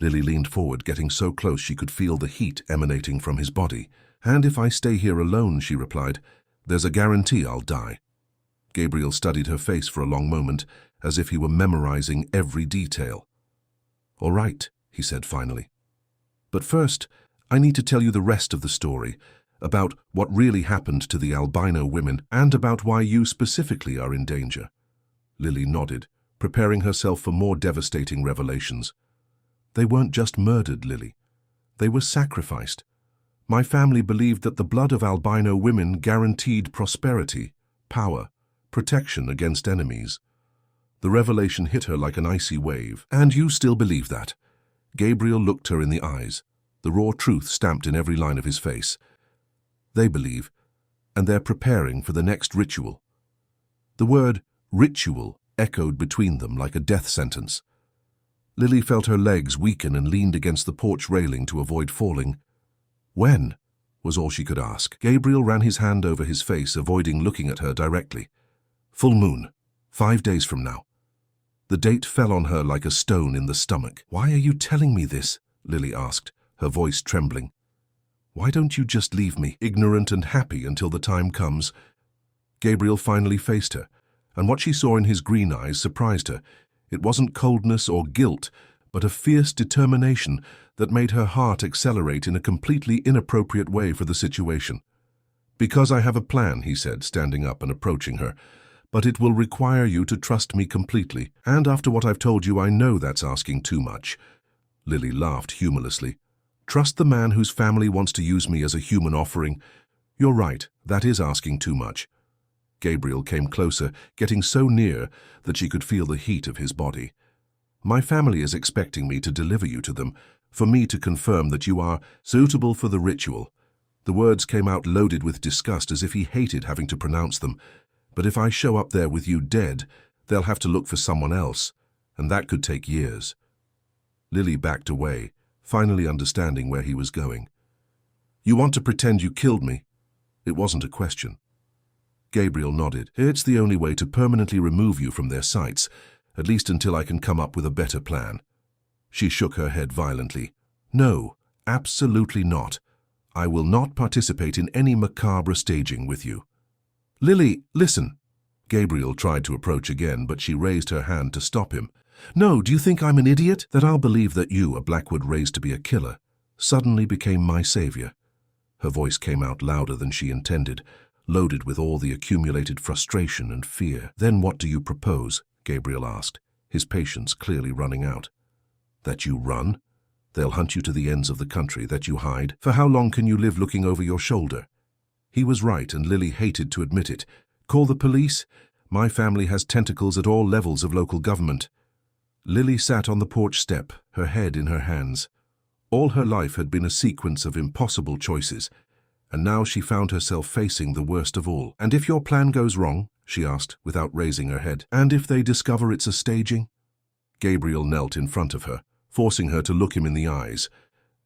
Lily leaned forward, getting so close she could feel the heat emanating from his body. "And if I stay here alone," she replied, "there's a guarantee I'll die." Gabriel studied her face for a long moment, as if he were memorizing every detail. "All right," he said finally. "But first, I need to tell you the rest of the story, about what really happened to the albino women, and about why you specifically are in danger." Lily nodded, preparing herself for more devastating revelations. "They weren't just murdered, Lily. They were sacrificed. My family believed that the blood of albino women guaranteed prosperity, power, protection against enemies." The revelation hit her like an icy wave. "And you still believe that?" Gabriel looked her in the eyes, the raw truth stamped in every line of his face. "They believe, and they're preparing for the next ritual." The word ritual echoed between them like a death sentence. Lily felt her legs weaken and leaned against the porch railing to avoid falling. "When?" was all she could ask. Gabriel ran his hand over his face, avoiding looking at her directly. "Full moon, 5 days from now." The date fell on her like a stone in the stomach. "Why are you telling me this?" Lily asked, her voice trembling. "Why don't you just leave me, ignorant and happy, until the time comes?" Gabriel finally faced her, and what she saw in his green eyes surprised her. It wasn't coldness or guilt, but a fierce determination that made her heart accelerate in a completely inappropriate way for the situation. "Because I have a plan," he said, standing up and approaching her, "but it will require you to trust me completely. And after what I've told you, I know that's asking too much." Lily laughed humorlessly. "Trust the man whose family wants to use me as a human offering? You're right, that is asking too much." Gabriel came closer, getting so near that she could feel the heat of his body. "My family is expecting me to deliver you to them, for me to confirm that you are suitable for the ritual." The words came out loaded with disgust, as if he hated having to pronounce them. "But if I show up there with you dead, they'll have to look for someone else, and that could take years." Lily backed away, finally understanding where he was going. "You want to pretend you killed me?" It wasn't a question. Gabriel nodded. "It's the only way to permanently remove you from their sights, at least until I can come up with a better plan." She shook her head violently. "No, absolutely not. I will not participate in any macabre staging with you." "Lily, listen." Gabriel tried to approach again, but she raised her hand to stop him. "No, do you think I'm an idiot? That I'll believe that you, a Blackwood raised to be a killer, suddenly became my savior?" Her voice came out louder than she intended, loaded with all the accumulated frustration and fear. "Then what do you propose?" Gabriel asked, his patience clearly running out. "That you run? They'll hunt you to the ends of the country, that you hide? For how long can you live looking over your shoulder?" He was right, and Lily hated to admit it. "Call the police? My family has tentacles at all levels of local government." Lily sat on the porch step, her head in her hands. All her life had been a sequence of impossible choices, and now she found herself facing the worst of all. "And if your plan goes wrong?" she asked, without raising her head. "And if they discover it's a staging?" Gabriel knelt in front of her, forcing her to look him in the eyes.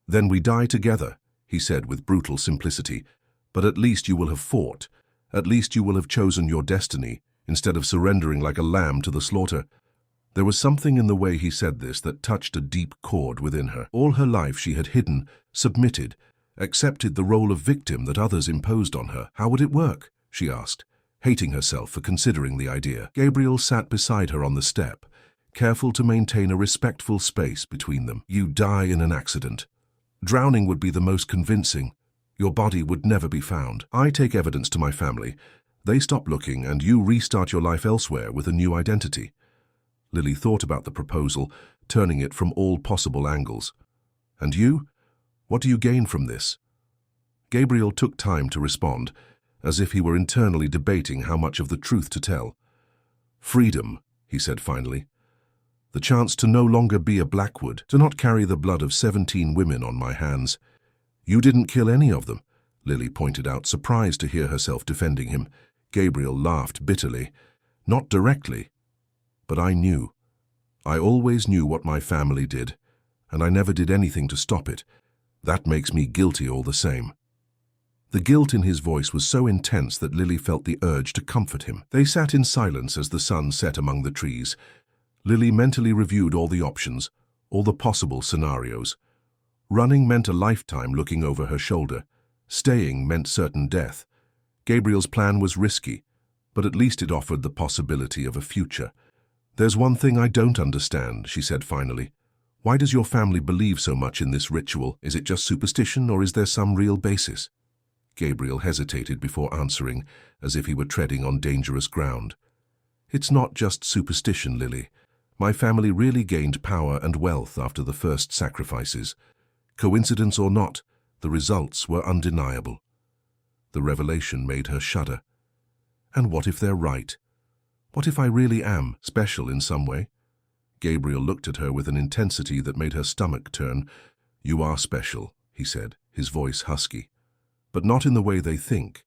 "Then we die together," he said with brutal simplicity. "But at least you will have fought. At least you will have chosen your destiny, instead of surrendering like a lamb to the slaughter." There was something in the way he said this that touched a deep chord within her. All her life she had hidden, submitted, accepted the role of victim that others imposed on her. How would it work? She asked, hating herself for considering the idea. Gabriel sat beside her on the step, careful to maintain a respectful space between them. "You die in an accident. Drowning would be the most convincing. Your body would never be found. I take evidence to my family. They stop looking, and you restart your life elsewhere with a new identity." Lily thought about the proposal, turning it from all possible angles. "And you? What do you gain from this?" Gabriel took time to respond, as if he were internally debating how much of the truth to tell. "Freedom," he said finally. "The chance to no longer be a Blackwood, to not carry the blood of 17 women on my hands." "You didn't kill any of them," Lily pointed out, surprised to hear herself defending him. Gabriel laughed bitterly. "Not directly. But I knew. I always knew what my family did, and I never did anything to stop it. That makes me guilty all the same." The guilt in his voice was so intense that Lily felt the urge to comfort him. They sat in silence as the sun set among the trees. Lily mentally reviewed all the options, all the possible scenarios. Running meant a lifetime looking over her shoulder. Staying meant certain death. Gabriel's plan was risky, but at least it offered the possibility of a future. "There's one thing I don't understand," she said finally. "Why does your family believe so much in this ritual? Is it just superstition, or is there some real basis?" Gabriel hesitated before answering, as if he were treading on dangerous ground. "It's not just superstition, Lily. My family really gained power and wealth after the first sacrifices. Coincidence or not, the results were undeniable." The revelation made her shudder. "And what if they're right? What if I really am special in some way?" Gabriel looked at her with an intensity that made her stomach turn. "You are special," he said, his voice husky. "But not in the way they think.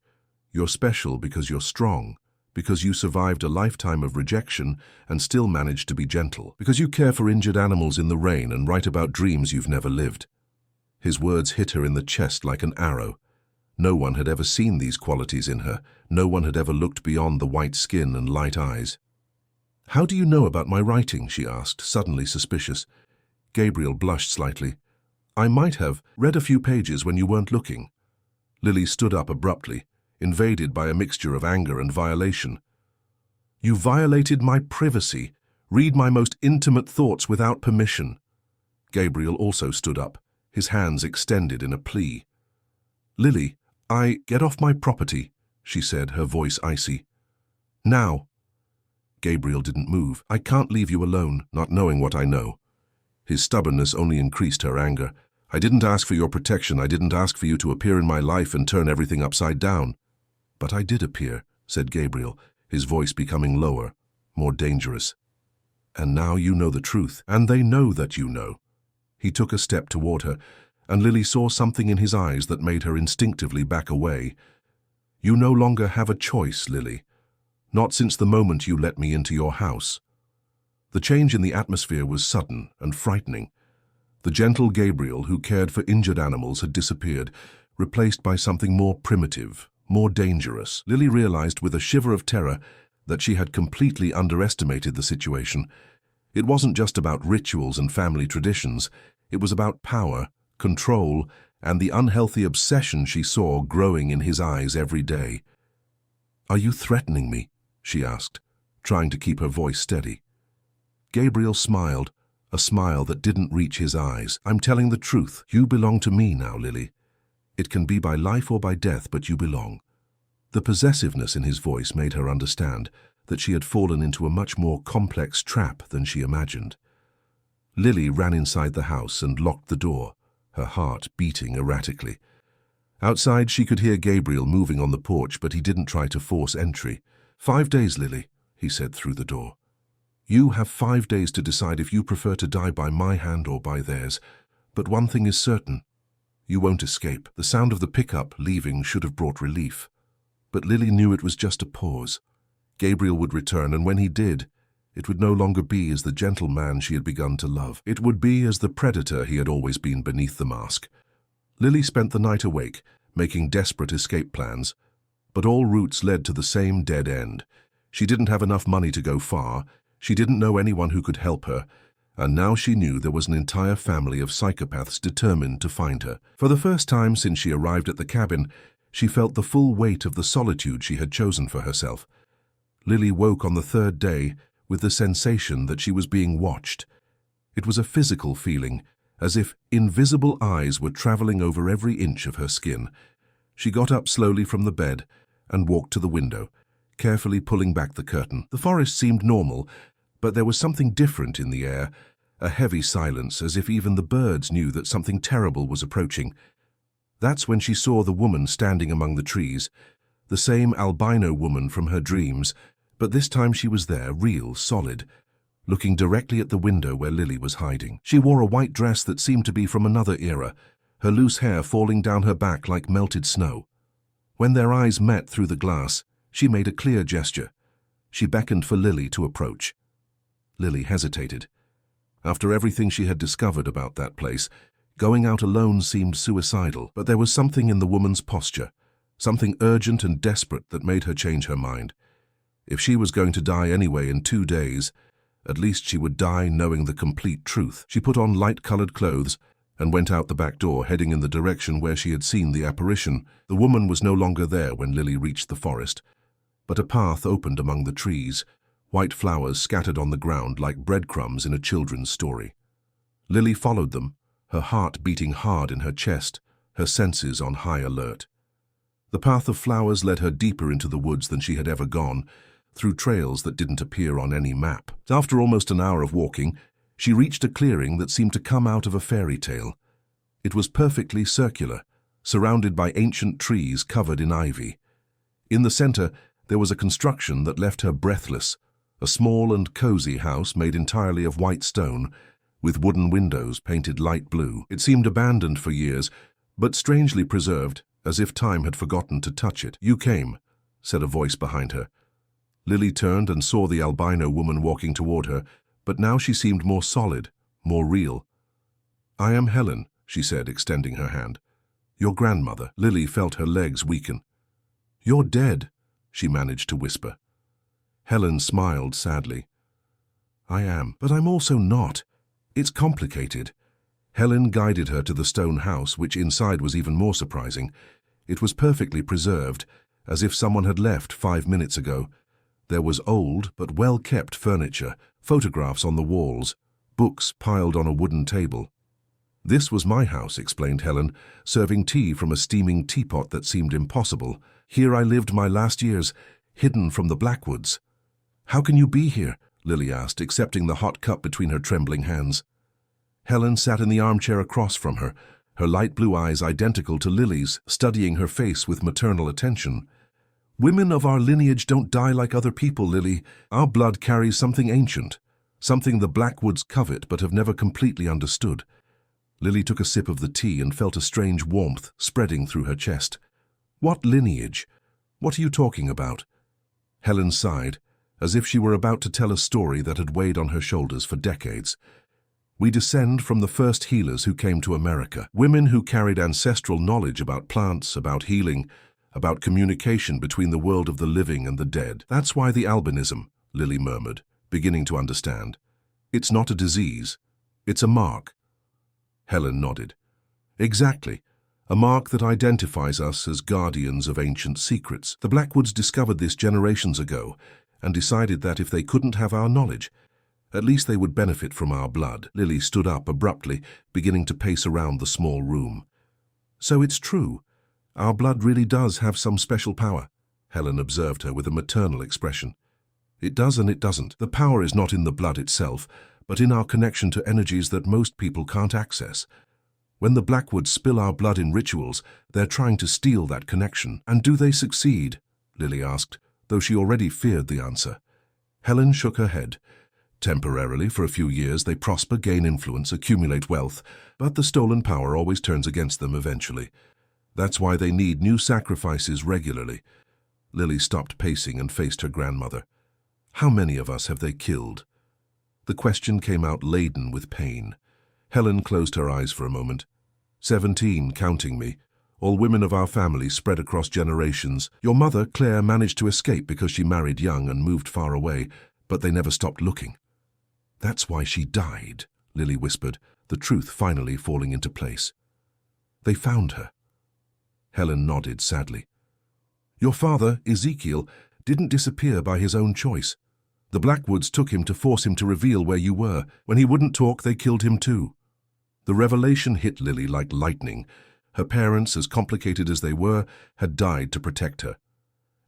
You're special because you're strong, because you survived a lifetime of rejection and still managed to be gentle, because you care for injured animals in the rain and write about dreams you've never lived." His words hit her in the chest like an arrow. No one had ever seen these qualities in her. No one had ever looked beyond the white skin and light eyes. "How do you know about my writing?" she asked, suddenly suspicious. Gabriel blushed slightly. "I might have read a few pages when you weren't looking." Lily stood up abruptly, invaded by a mixture of anger and violation. "You violated my privacy. Read my most intimate thoughts without permission." Gabriel also stood up, his hands extended in a plea. "Lily, get off my property," she said, her voice icy. "Now." Gabriel didn't move. "I can't leave you alone, not knowing what I know." His stubbornness only increased her anger. "I didn't ask for your protection. I didn't ask for you to appear in my life and turn everything upside down." "But I did appear," said Gabriel, his voice becoming lower, more dangerous. "And now you know the truth, and they know that you know." He took a step toward her, and Lily saw something in his eyes that made her instinctively back away. "You no longer have a choice, Lily. Not since the moment you let me into your house." The change in the atmosphere was sudden and frightening. The gentle Gabriel who cared for injured animals had disappeared, replaced by something more primitive, more dangerous. Lily realized with a shiver of terror that she had completely underestimated the situation. It wasn't just about rituals and family traditions. It was about power, control, and the unhealthy obsession she saw growing in his eyes every day. "Are you threatening me?" she asked, trying to keep her voice steady. Gabriel smiled, a smile that didn't reach his eyes. "I'm telling the truth. You belong to me now, Lily. It can be by life or by death, but you belong." The possessiveness in his voice made her understand that she had fallen into a much more complex trap than she imagined. Lily ran inside the house and locked the door, her heart beating erratically. Outside, she could hear Gabriel moving on the porch, but he didn't try to force entry. "5 days, Lily," he said through the door. "You have 5 days to decide if you prefer to die by my hand or by theirs. But one thing is certain. You won't escape." The sound of the pickup leaving should have brought relief. But Lily knew it was just a pause. Gabriel would return, and when he did, it would no longer be as the gentle man she had begun to love. It would be as the predator he had always been beneath the mask. Lily spent the night awake, making desperate escape plans, but all routes led to the same dead end. She didn't have enough money to go far, she didn't know anyone who could help her, and now she knew there was an entire family of psychopaths determined to find her. For the first time since she arrived at the cabin, she felt the full weight of the solitude she had chosen for herself. Lily woke on the 3rd day with the sensation that she was being watched. It was a physical feeling, as if invisible eyes were traveling over every inch of her skin. She got up slowly from the bed and walked to the window, carefully pulling back the curtain. The forest seemed normal, but there was something different in the air, a heavy silence, as if even the birds knew that something terrible was approaching. That's when she saw the woman standing among the trees, the same albino woman from her dreams, but this time she was there, real, solid, looking directly at the window where Lily was hiding. She wore a white dress that seemed to be from another era, her loose hair falling down her back like melted snow. When their eyes met through the glass, she made a clear gesture. She beckoned for Lily to approach. Lily hesitated. After everything she had discovered about that place, going out alone seemed suicidal, but there was something in the woman's posture, something urgent and desperate that made her change her mind. If she was going to die anyway in 2 days, at least she would die knowing the complete truth. She put on light-colored clothes and went out the back door, heading in the direction where she had seen the apparition. The woman was no longer there when Lily reached the forest, but a path opened among the trees, white flowers scattered on the ground like breadcrumbs in a children's story. Lily followed them, her heart beating hard in her chest, her senses on high alert. The path of flowers led her deeper into the woods than she had ever gone, through trails that didn't appear on any map. After almost an hour of walking, she reached a clearing that seemed to come out of a fairy tale. It was perfectly circular, surrounded by ancient trees covered in ivy. In the center, there was a construction that left her breathless, a small and cozy house made entirely of white stone, with wooden windows painted light blue. It seemed abandoned for years, but strangely preserved, as if time had forgotten to touch it. "You came," said a voice behind her. Lily turned and saw the albino woman walking toward her, but now she seemed more solid, more real. "I am Helen," she said, extending her hand. "Your grandmother." Lily felt her legs weaken. "You're dead," she managed to whisper. Helen smiled sadly. "I am, but I'm also not. It's complicated." Helen guided her to the stone house, which inside was even more surprising. It was perfectly preserved, as if someone had left 5 minutes ago. There was old but well-kept furniture, photographs on the walls, books piled on a wooden table. "This was my house," explained Helen, serving tea from a steaming teapot that seemed impossible. "Here I lived my last years, hidden from the Blackwoods." "How can you be here?" Lily asked, accepting the hot cup between her trembling hands. Helen sat in the armchair across from her, her light blue eyes identical to Lily's, studying her face with maternal attention. "Women of our lineage don't die like other people, Lily. Our blood carries something ancient, something the Blackwoods covet but have never completely understood." Lily took a sip of the tea and felt a strange warmth spreading through her chest. "What lineage? What are you talking about?" Helen sighed, as if she were about to tell a story that had weighed on her shoulders for decades. "We descend from the first healers who came to America, women who carried ancestral knowledge about plants, about healing, about communication between the world of the living and the dead. That's why the albinism," Lily murmured, beginning to understand. "It's not a disease. It's a mark." Helen nodded. "Exactly. A mark that identifies us as guardians of ancient secrets. The Blackwoods discovered this generations ago, and decided that if they couldn't have our knowledge, at least they would benefit from our blood. Lily stood up abruptly, beginning to pace around the small room. So it's true. Our blood really does have some special power. Helen observed her with a maternal expression. It does and it doesn't. The power is not in the blood itself, but in our connection to energies that most people can't access. When the Blackwoods spill our blood in rituals, they're trying to steal that connection. And do they succeed? Lily asked, though she already feared the answer. Helen shook her head. Temporarily, for a few years, they prosper, gain influence, accumulate wealth, but the stolen power always turns against them eventually. That's why they need new sacrifices regularly. Lily stopped pacing and faced her grandmother. How many of us have they killed? The question came out laden with pain. Helen closed her eyes for a moment. 17, counting me. All women of our family spread across generations. Your mother, Claire, managed to escape because she married young and moved far away, but they never stopped looking. That's why she died, Lily whispered, the truth finally falling into place. They found her. Helen nodded sadly. Your father, Ezekiel, didn't disappear by his own choice. The Blackwoods took him to force him to reveal where you were. When he wouldn't talk, they killed him too. The revelation hit Lily like lightning. Her parents, as complicated as they were, had died to protect her.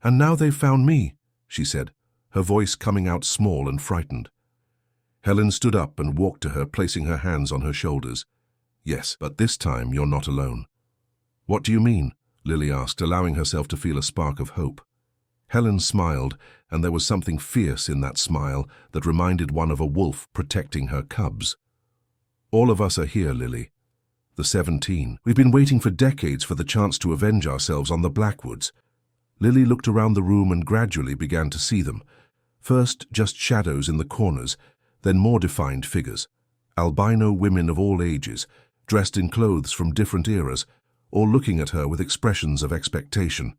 And now they've found me, she said, her voice coming out small and frightened. Helen stood up and walked to her, placing her hands on her shoulders. Yes, but this time you're not alone. What do you mean? Lily asked, allowing herself to feel a spark of hope. Helen smiled, and there was something fierce in that smile that reminded one of a wolf protecting her cubs. All of us are here, Lily. The 17. We've been waiting for decades for the chance to avenge ourselves on the Blackwoods. Lily looked around the room and gradually began to see them. First, just shadows in the corners, then more defined figures. Albino women of all ages, dressed in clothes from different eras, all looking at her with expressions of expectation.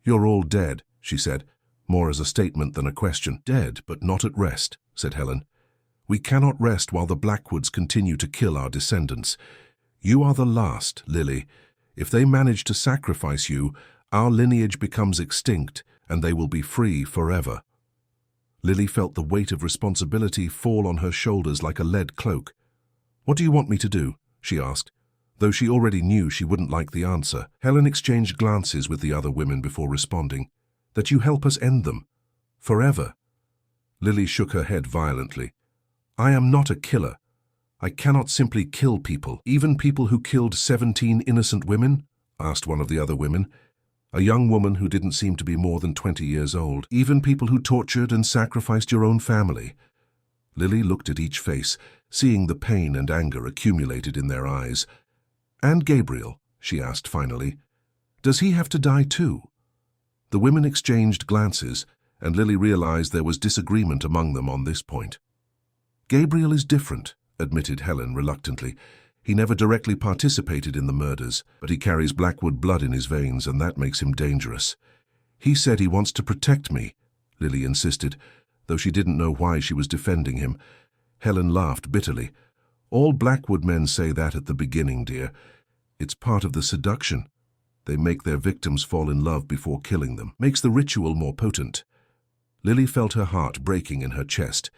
You're all dead, she said, more as a statement than a question. Dead, but not at rest, said Helen. We cannot rest while the Blackwoods continue to kill our descendants. You are the last, Lily. If they manage to sacrifice you, our lineage becomes extinct, and they will be free forever. Lily felt the weight of responsibility fall on her shoulders like a lead cloak. What do you want me to do? She asked, though she already knew she wouldn't like the answer. Helen exchanged glances with the other women before responding. That you help us end them. Forever. Lily shook her head violently. I am not a killer. I cannot simply kill people. Even people who killed 17 innocent women? Asked one of the other women, a young woman who didn't seem to be more than 20 years old. Even people who tortured and sacrificed your own family. Lily looked at each face, seeing the pain and anger accumulated in their eyes. And Gabriel, she asked finally, does he have to die too? The women exchanged glances, and Lily realized there was disagreement among them on this point. Gabriel is different, admitted Helen reluctantly. He never directly participated in the murders, but he carries Blackwood blood in his veins, and that makes him dangerous. He said he wants to protect me, Lily insisted, though she didn't know why she was defending him. Helen laughed bitterly. All Blackwood men say that at the beginning, dear. It's part of the seduction. They make their victims fall in love before killing them. Makes the ritual more potent. Lily felt her heart breaking in her chest.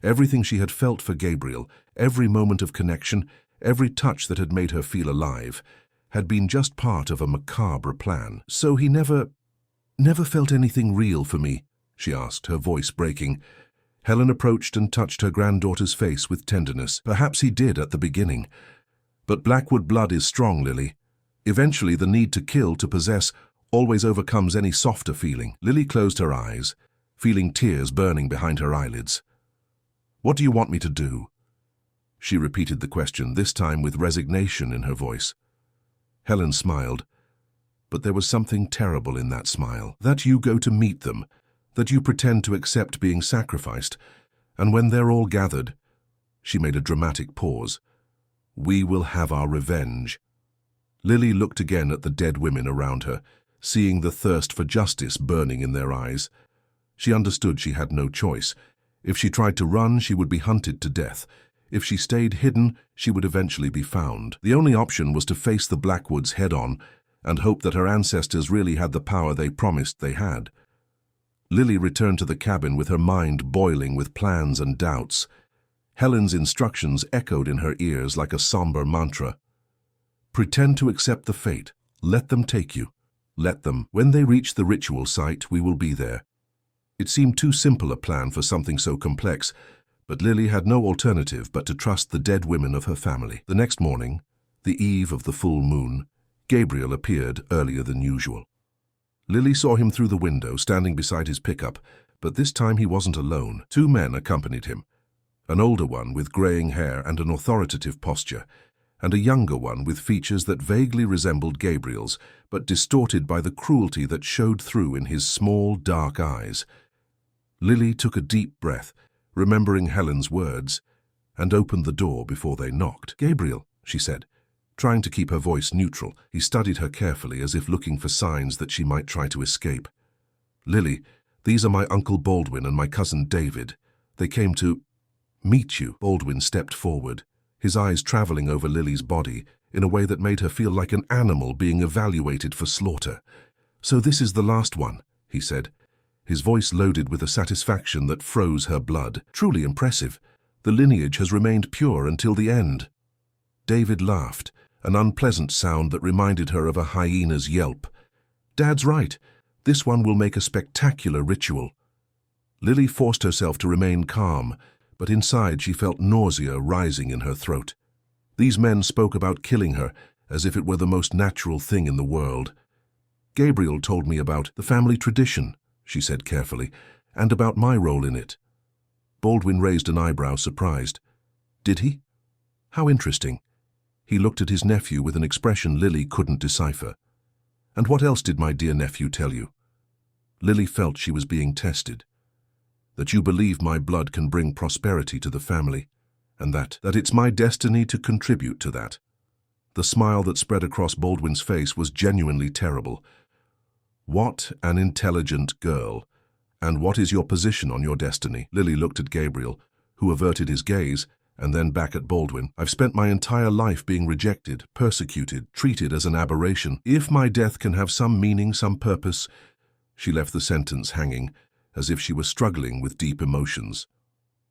Everything she had felt for Gabriel, every moment of connection, every touch that had made her feel alive, had been just part of a macabre plan. So he never felt anything real for me, she asked, her voice breaking. Helen approached and touched her granddaughter's face with tenderness. Perhaps he did at the beginning. But Blackwood blood is strong, Lily. Eventually the need to kill, to possess, always overcomes any softer feeling. Lily closed her eyes, feeling tears burning behind her eyelids. What do you want me to do? She repeated the question, this time with resignation in her voice. Helen smiled, but there was something terrible in that smile. That you go to meet them, that you pretend to accept being sacrificed, and when they're all gathered, she made a dramatic pause, we will have our revenge. Lily looked again at the dead women around her, seeing the thirst for justice burning in their eyes. She understood she had no choice. If she tried to run, she would be hunted to death. If she stayed hidden, she would eventually be found. The only option was to face the Blackwoods head-on and hope that her ancestors really had the power they promised they had. Lily returned to the cabin with her mind boiling with plans and doubts. Helen's instructions echoed in her ears like a somber mantra. Pretend to accept the fate. Let them take you. Let them. When they reach the ritual site, we will be there. It seemed too simple a plan for something so complex, but Lily had no alternative but to trust the dead women of her family. The next morning, the eve of the full moon, Gabriel appeared earlier than usual. Lily saw him through the window, standing beside his pickup, but this time he wasn't alone. Two men accompanied him, an older one with graying hair and an authoritative posture, and a younger one with features that vaguely resembled Gabriel's, but distorted by the cruelty that showed through in his small, dark eyes. Lily took a deep breath, remembering Helen's words, and opened the door before they knocked. "Gabriel," she said, trying to keep her voice neutral. He studied her carefully, as if looking for signs that she might try to escape. "Lily, these are my Uncle Baldwin and my cousin David. They came to meet you." Baldwin stepped forward, his eyes traveling over Lily's body in a way that made her feel like an animal being evaluated for slaughter. "So this is the last one," he said, his voice loaded with a satisfaction that froze her blood. "Truly impressive. The lineage has remained pure until the end." David laughed, an unpleasant sound that reminded her of a hyena's yelp. "Dad's right. This one will make a spectacular ritual." Lily forced herself to remain calm, but inside she felt nausea rising in her throat. These men spoke about killing her as if it were the most natural thing in the world. "Gabriel told me about the family tradition," she said carefully, "and about my role in it." Baldwin raised an eyebrow, surprised. "Did he? How interesting." He looked at his nephew with an expression Lily couldn't decipher. "And what else did my dear nephew tell you?" Lily felt she was being tested. "That you believe my blood can bring prosperity to the family, and that it's my destiny to contribute to that." The smile that spread across Baldwin's face was genuinely terrible. "What an intelligent girl. And what is your position on your destiny?" Lily looked at Gabriel, who averted his gaze, and then back at Baldwin. "I've spent my entire life being rejected, persecuted, treated as an aberration. If my death can have some meaning, some purpose—" She left the sentence hanging, as if she were struggling with deep emotions.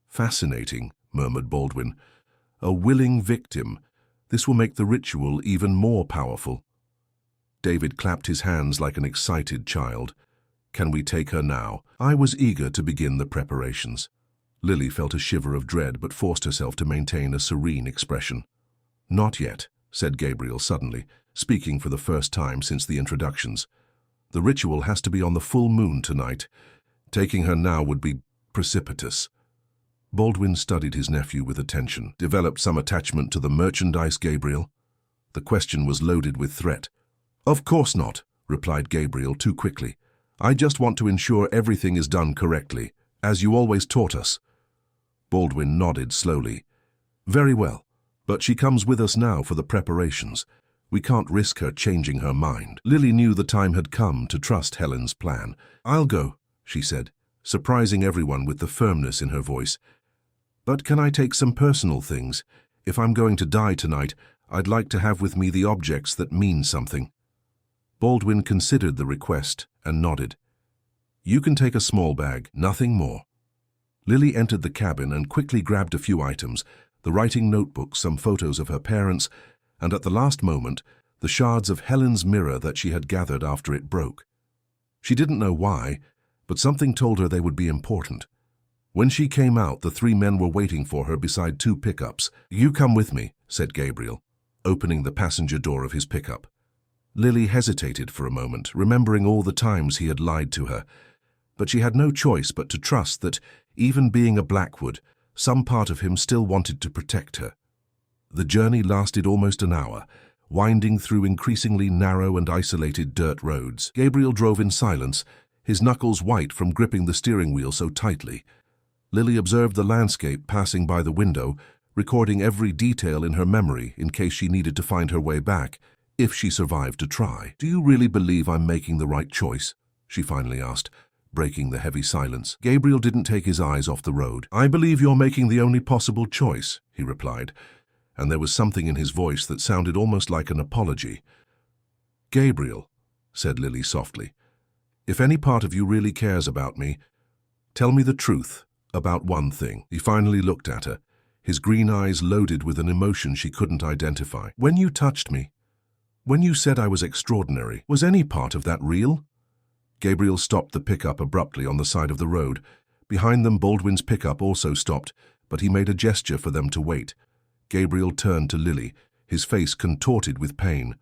"Fascinating," murmured Baldwin. "A willing victim. This will make the ritual even more powerful." David clapped his hands like an excited child. "Can we take her now?" I was eager to begin the preparations. Lily felt a shiver of dread but forced herself to maintain a serene expression. "Not yet," said Gabriel suddenly, speaking for the first time since the introductions. "The ritual has to be on the full moon tonight. Taking her now would be precipitous." Baldwin studied his nephew with attention. "Developed some attachment to the merchandise, Gabriel?" The question was loaded with threat. "Of course not," replied Gabriel too quickly. "I just want to ensure everything is done correctly, as you always taught us." Baldwin nodded slowly. "Very well, but she comes with us now for the preparations. We can't risk her changing her mind." Lily knew the time had come to trust Helen's plan. "I'll go," she said, surprising everyone with the firmness in her voice. "But can I take some personal things? If I'm going to die tonight, I'd like to have with me the objects that mean something." Baldwin considered the request and nodded. "You can take a small bag, nothing more." Lily entered the cabin and quickly grabbed a few items, the writing notebook, some photos of her parents, and at the last moment, the shards of Helen's mirror that she had gathered after it broke. She didn't know why, but something told her they would be important. When she came out, the three men were waiting for her beside two pickups. "You come with me," said Gabriel, opening the passenger door of his pickup. Lily hesitated for a moment, remembering all the times he had lied to her. But she had no choice but to trust that, even being a Blackwood, some part of him still wanted to protect her. The journey lasted almost an hour, winding through increasingly narrow and isolated dirt roads. Gabriel drove in silence, his knuckles white from gripping the steering wheel so tightly. Lily observed the landscape passing by the window, recording every detail in her memory in case she needed to find her way back, if she survived to try. "Do you really believe I'm making the right choice?" she finally asked, breaking the heavy silence. Gabriel didn't take his eyes off the road. "I believe you're making the only possible choice," he replied, and there was something in his voice that sounded almost like an apology. "Gabriel," said Lily softly, If any part of you really cares about me, tell me the truth about one thing." He finally looked at her, his green eyes loaded with an emotion she couldn't identify. "When you touched me, when you said I was extraordinary, was any part of that real?" Gabriel stopped the pickup abruptly on the side of the road. Behind them, Baldwin's pickup also stopped, but he made a gesture for them to wait. Gabriel turned to Lily, his face contorted with pain.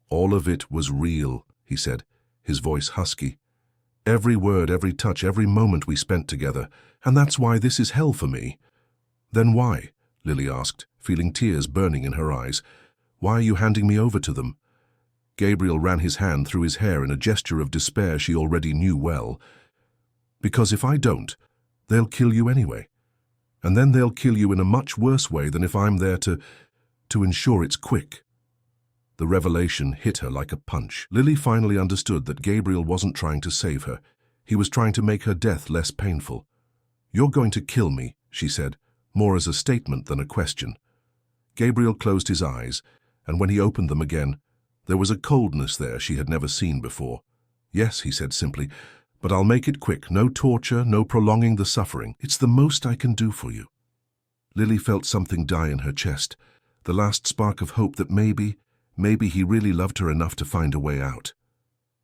"All of it was real," he said, his voice husky. "Every word, every touch, every moment we spent together, and that's why this is hell for me." "Then why?" Lily asked, feeling tears burning in her eyes. "Why are you handing me over to them?" Gabriel ran his hand through his hair in a gesture of despair she already knew well. "Because if I don't, they'll kill you anyway. And then they'll kill you in a much worse way than if I'm there to ensure it's quick." The revelation hit her like a punch. Lily finally understood that Gabriel wasn't trying to save her. He was trying to make her death less painful. "You're going to kill me," she said, more as a statement than a question. Gabriel closed his eyes, and when he opened them again, there was a coldness there she had never seen before. "Yes," he said simply, "but I'll make it quick. No torture, no prolonging the suffering. It's the most I can do for you." Lily felt something die in her chest, the last spark of hope that maybe he really loved her enough to find a way out.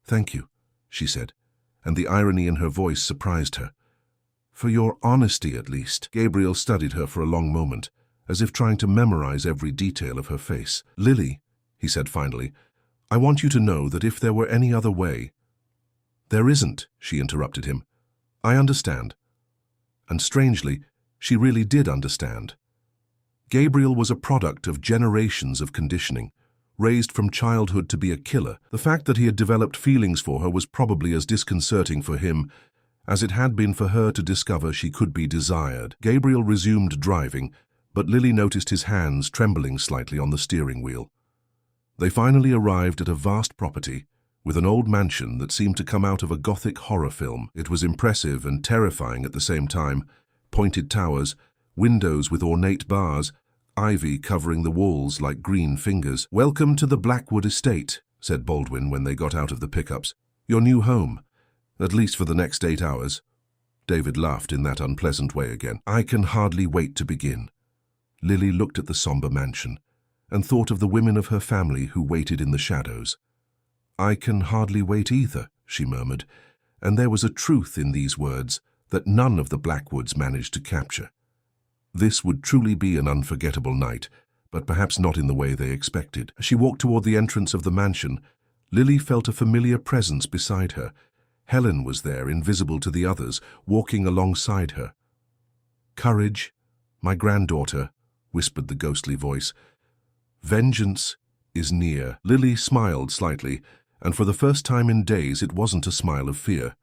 "Thank you," she said, and the irony in her voice surprised her. "For your honesty, at least." Gabriel studied her for a long moment, as if trying to memorize every detail of her face. "Lily," he said finally, "I want you to know that if there were any other way—" "There isn't," she interrupted him. "I understand." And strangely, she really did understand. Gabriel was a product of generations of conditioning, raised from childhood to be a killer. The fact that he had developed feelings for her was probably as disconcerting for him as it had been for her to discover she could be desired. Gabriel resumed driving, but Lily noticed his hands trembling slightly on the steering wheel. They finally arrived at a vast property, with an old mansion that seemed to come out of a Gothic horror film. It was impressive and terrifying at the same time. Pointed towers, windows with ornate bars, ivy covering the walls like green fingers. "Welcome to the Blackwood estate," said Baldwin when they got out of the pickups. "Your new home, at least for the next 8 hours." David laughed in that unpleasant way again. "I can hardly wait to begin." Lily looked at the somber mansion and thought of the women of her family who waited in the shadows. "I can hardly wait either," she murmured, and there was a truth in these words that none of the Blackwoods managed to capture. This would truly be an unforgettable night, but perhaps not in the way they expected. As she walked toward the entrance of the mansion, Lily felt a familiar presence beside her. Helen was there, invisible to the others, walking alongside her. "Courage, my granddaughter," whispered the ghostly voice. "Vengeance is near." Lily smiled slightly, and for the first time in days it wasn't a smile of fear.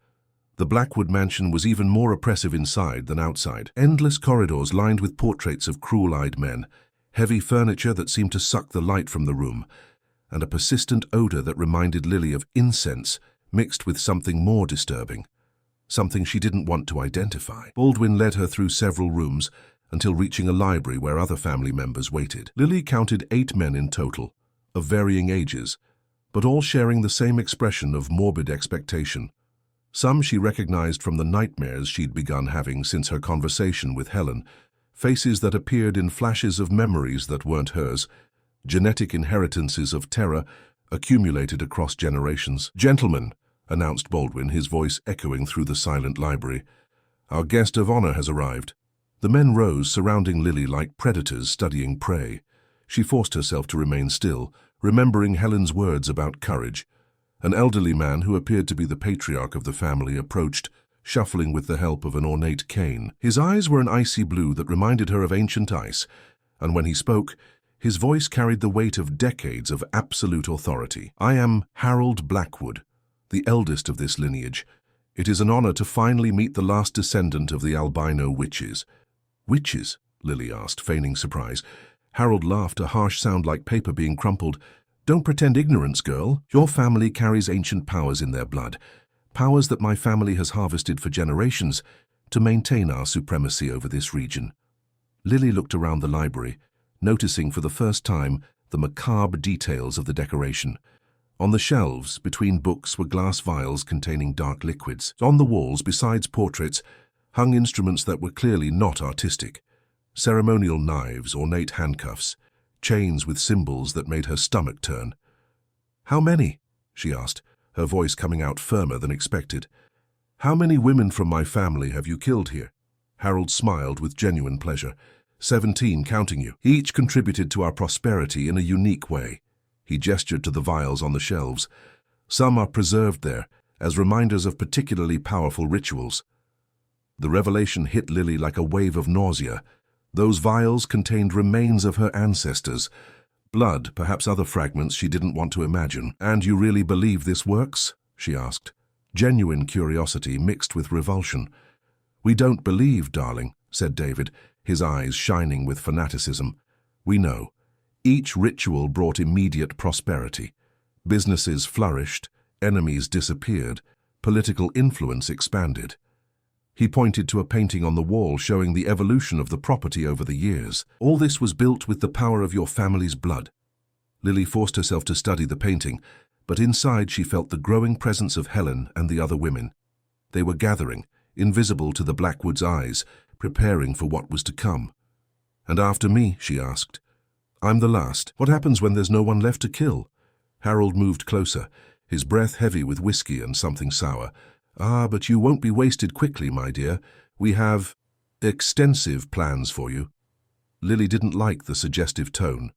The Blackwood mansion was even more oppressive inside than outside. Endless corridors lined with portraits of cruel-eyed men, heavy furniture that seemed to suck the light from the room, and a persistent odor that reminded Lily of incense mixed with something more disturbing, something she didn't want to identify. Baldwin led her through several rooms until reaching a library where other family members waited. Lily counted 8 men in total, of varying ages, but all sharing the same expression of morbid expectation. Some she recognized from the nightmares she'd begun having since her conversation with Helen, faces that appeared in flashes of memories that weren't hers, genetic inheritances of terror accumulated across generations. "Gentlemen," announced Baldwin, his voice echoing through the silent library, "our guest of honor has arrived." The men rose, surrounding Lily like predators studying prey. She forced herself to remain still, remembering Helen's words about courage. An elderly man who appeared to be the patriarch of the family approached, shuffling with the help of an ornate cane. His eyes were an icy blue that reminded her of ancient ice, and when he spoke, his voice carried the weight of decades of absolute authority. "I am Harold Blackwood, the eldest of this lineage. It is an honor to finally meet the last descendant of the albino witches." "Witches?" Lily asked, feigning surprise. Harold laughed, a harsh sound like paper being crumpled. "Don't pretend ignorance, girl. Your family carries ancient powers in their blood, powers that my family has harvested for generations to maintain our supremacy over this region." Lily looked around the library, noticing for the first time the macabre details of the decoration. On the shelves, between books, were glass vials containing dark liquids. On the walls, besides portraits, hung instruments that were clearly not artistic. Ceremonial knives, ornate handcuffs, chains with symbols that made her stomach turn. "How many?" she asked, her voice coming out firmer than expected. "How many women from my family have you killed here?" Harold smiled with genuine pleasure. 17, counting you. Each contributed to our prosperity in a unique way. He gestured to the vials on the shelves. Some are preserved there as reminders of particularly powerful rituals. The revelation hit Lily like a wave of nausea. Those vials contained remains of her ancestors. Blood, perhaps other fragments she didn't want to imagine. "And you really believe this works?" she asked. Genuine curiosity mixed with revulsion. "We don't believe, darling," said David, his eyes shining with fanaticism. "We know. Each ritual brought immediate prosperity. Businesses flourished, enemies disappeared, political influence expanded." He pointed to a painting on the wall showing the evolution of the property over the years. "All this was built with the power of your family's blood." Lily forced herself to study the painting, but inside she felt the growing presence of Helen and the other women. They were gathering, invisible to the Blackwood's eyes, preparing for what was to come. "And after me?" she asked. "I'm the last. What happens when there's no one left to kill?" Harold moved closer, his breath heavy with whiskey and something sour. "Ah, but you won't be wasted quickly, my dear. We have extensive plans for you." Lily didn't like the suggestive tone.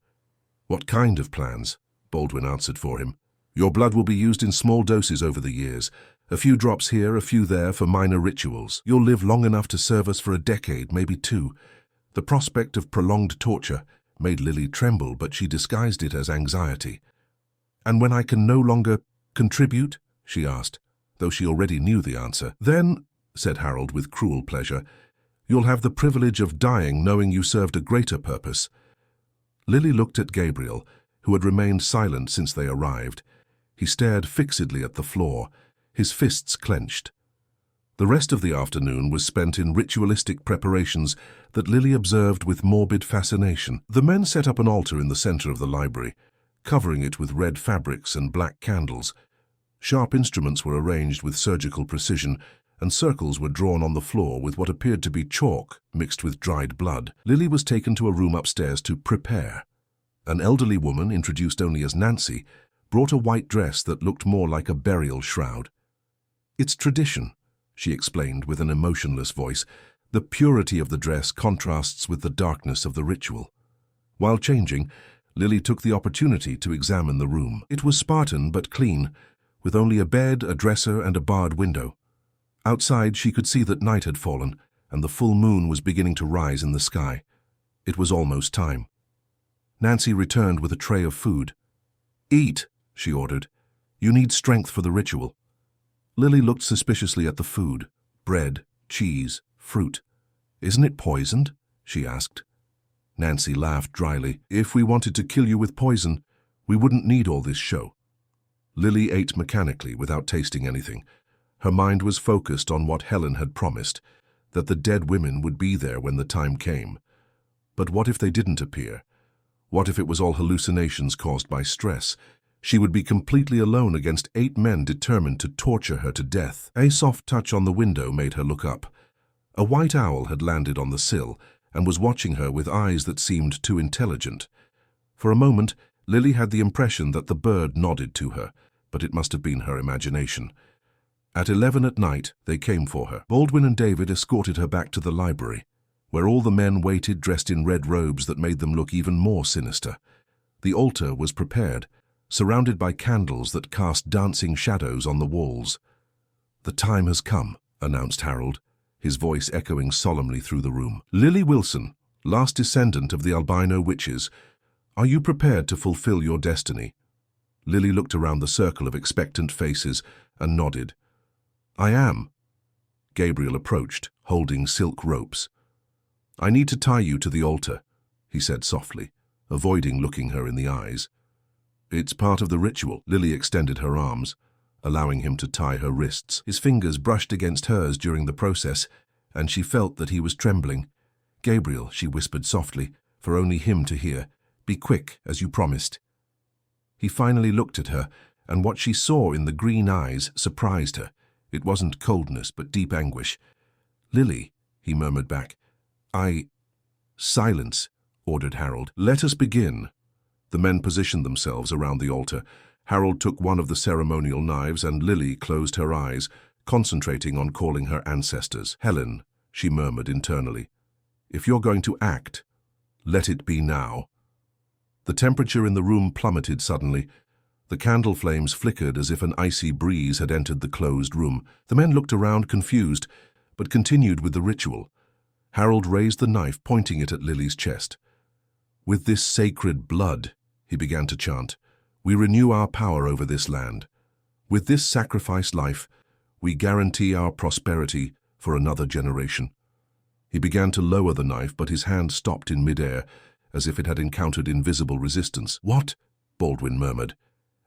"What kind of plans?" Baldwin answered for him. "Your blood will be used in small doses over the years. A few drops here, a few there for minor rituals. You'll live long enough to serve us for a decade, maybe two." The prospect of prolonged torture made Lily tremble, but she disguised it as anxiety. "And when I can no longer contribute?" she asked, though she already knew the answer. "Then," said Harold with cruel pleasure, "you'll have the privilege of dying knowing you served a greater purpose." Lily looked at Gabriel, who had remained silent since they arrived. He stared fixedly at the floor, his fists clenched. The rest of the afternoon was spent in ritualistic preparations that Lily observed with morbid fascination. The men set up an altar in the center of the library, covering it with red fabrics and black candles. Sharp instruments were arranged with surgical precision, and circles were drawn on the floor with what appeared to be chalk mixed with dried blood. Lily was taken to a room upstairs to prepare. An elderly woman, introduced only as Nancy, brought a white dress that looked more like a burial shroud. "It's tradition," she explained with an emotionless voice. "The purity of the dress contrasts with the darkness of the ritual." While changing, Lily took the opportunity to examine the room. It was Spartan but clean, with only a bed, a dresser, and a barred window. Outside, she could see that night had fallen, and the full moon was beginning to rise in the sky. It was almost time. Nancy returned with a tray of food. "Eat," she ordered. "You need strength for the ritual." Lily looked suspiciously at the food. Bread, cheese, fruit. "Isn't it poisoned?" she asked. Nancy laughed dryly. "If we wanted to kill you with poison, we wouldn't need all this show." Lily ate mechanically without tasting anything. Her mind was focused on what Helen had promised, that the dead women would be there when the time came. But what if they didn't appear? What if it was all hallucinations caused by stress? She would be completely alone against 8 men determined to torture her to death. A soft touch on the window made her look up. A white owl had landed on the sill and was watching her with eyes that seemed too intelligent. For a moment, Lily had the impression that the bird nodded to her, but it must have been her imagination. At 11 at night, they came for her. Baldwin and David escorted her back to the library, where all the men waited dressed in red robes that made them look even more sinister. The altar was prepared, surrounded by candles that cast dancing shadows on the walls. "The time has come," announced Harold, his voice echoing solemnly through the room. "Lily Wilson, last descendant of the albino witches, are you prepared to fulfill your destiny?" Lily looked around the circle of expectant faces and nodded. "I am." Gabriel approached, holding silk ropes. "I need to tie you to the altar," he said softly, avoiding looking her in the eyes. "It's part of the ritual." Lily extended her arms, allowing him to tie her wrists. His fingers brushed against hers during the process, and she felt that he was trembling. "Gabriel," she whispered softly, for only him to hear, "be quick, as you promised." He finally looked at her, and what she saw in the green eyes surprised her. It wasn't coldness, but deep anguish. "Lily," he murmured back. "Silence," ordered Harold. "Let us begin." The men positioned themselves around the altar. Harold took one of the ceremonial knives, and Lily closed her eyes, concentrating on calling her ancestors. "Helen," she murmured internally, "if you're going to act, let it be now." The temperature in the room plummeted suddenly. The candle flames flickered as if an icy breeze had entered the closed room. The men looked around confused, but continued with the ritual. Harold raised the knife, pointing it at Lily's chest. "With this sacred blood," he began to chant, "we renew our power over this land. With this sacrificed life, we guarantee our prosperity for another generation." He began to lower the knife, but his hand stopped in midair, as if it had encountered invisible resistance. "What?" Baldwin murmured.